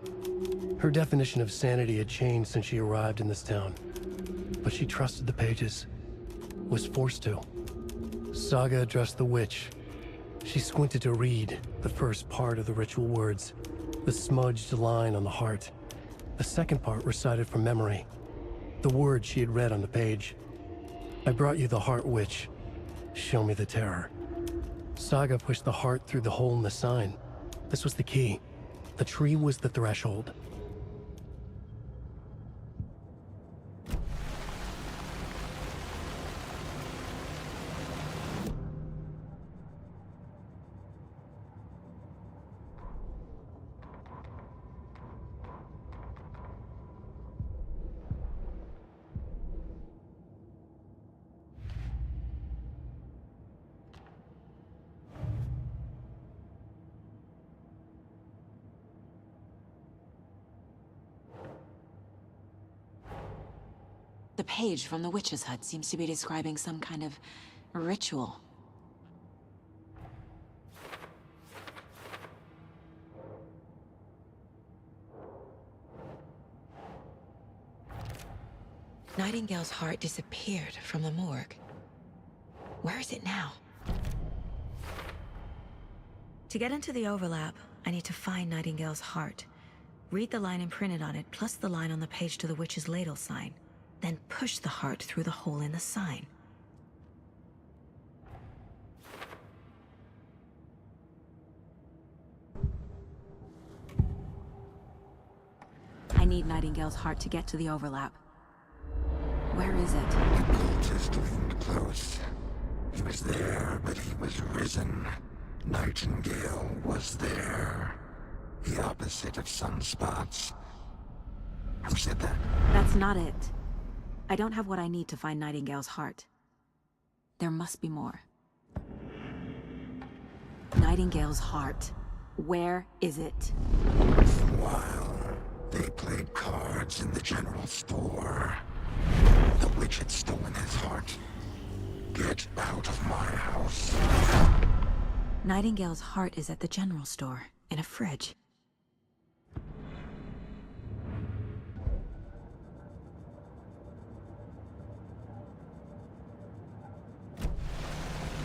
Her definition of sanity had changed since she arrived in this town. But she trusted the pages. Was forced to. Saga addressed the witch. She squinted to read the first part of the ritual words. The smudged line on the heart. The second part recited from memory. The words she had read on the page. I brought you the heart, witch. Show me the terror. Saga pushed the heart through the hole in the sign. This was the key. The tree was the threshold. The page from the witch's hut seems to be describing some kind of ritual. Nightingale's heart disappeared from the morgue. Where is it now? To get into the overlap, I need to find Nightingale's heart. Read the line imprinted on it, plus the line on the page to the witch's ladle sign. Then push the heart through the hole in the sign. I need Nightingale's heart to get to the overlap. Where is it? The cultist leaned close. He was there, but he was risen. Nightingale was there. The opposite of sunspots. Who said that? That's not it. I don't have what I need to find Nightingale's heart. There must be more. Nightingale's heart. Where is it? While they played cards in the general store, the witch had stolen his heart. Get out of my house. Nightingale's heart is at the general store, in a fridge.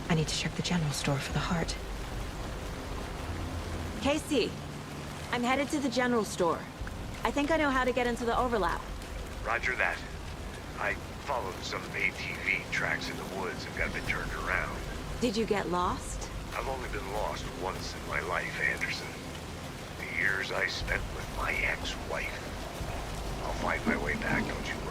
I need to check the general store for the heart. Casey, I'm headed to the general store. I think I know how to get into the overlap. Roger that. I followed some ATV tracks in the woods and got a bit turned around. Did you get lost? I've only been lost once in my life, Anderson. The years I spent with my ex-wife. I'll find my way back, don't you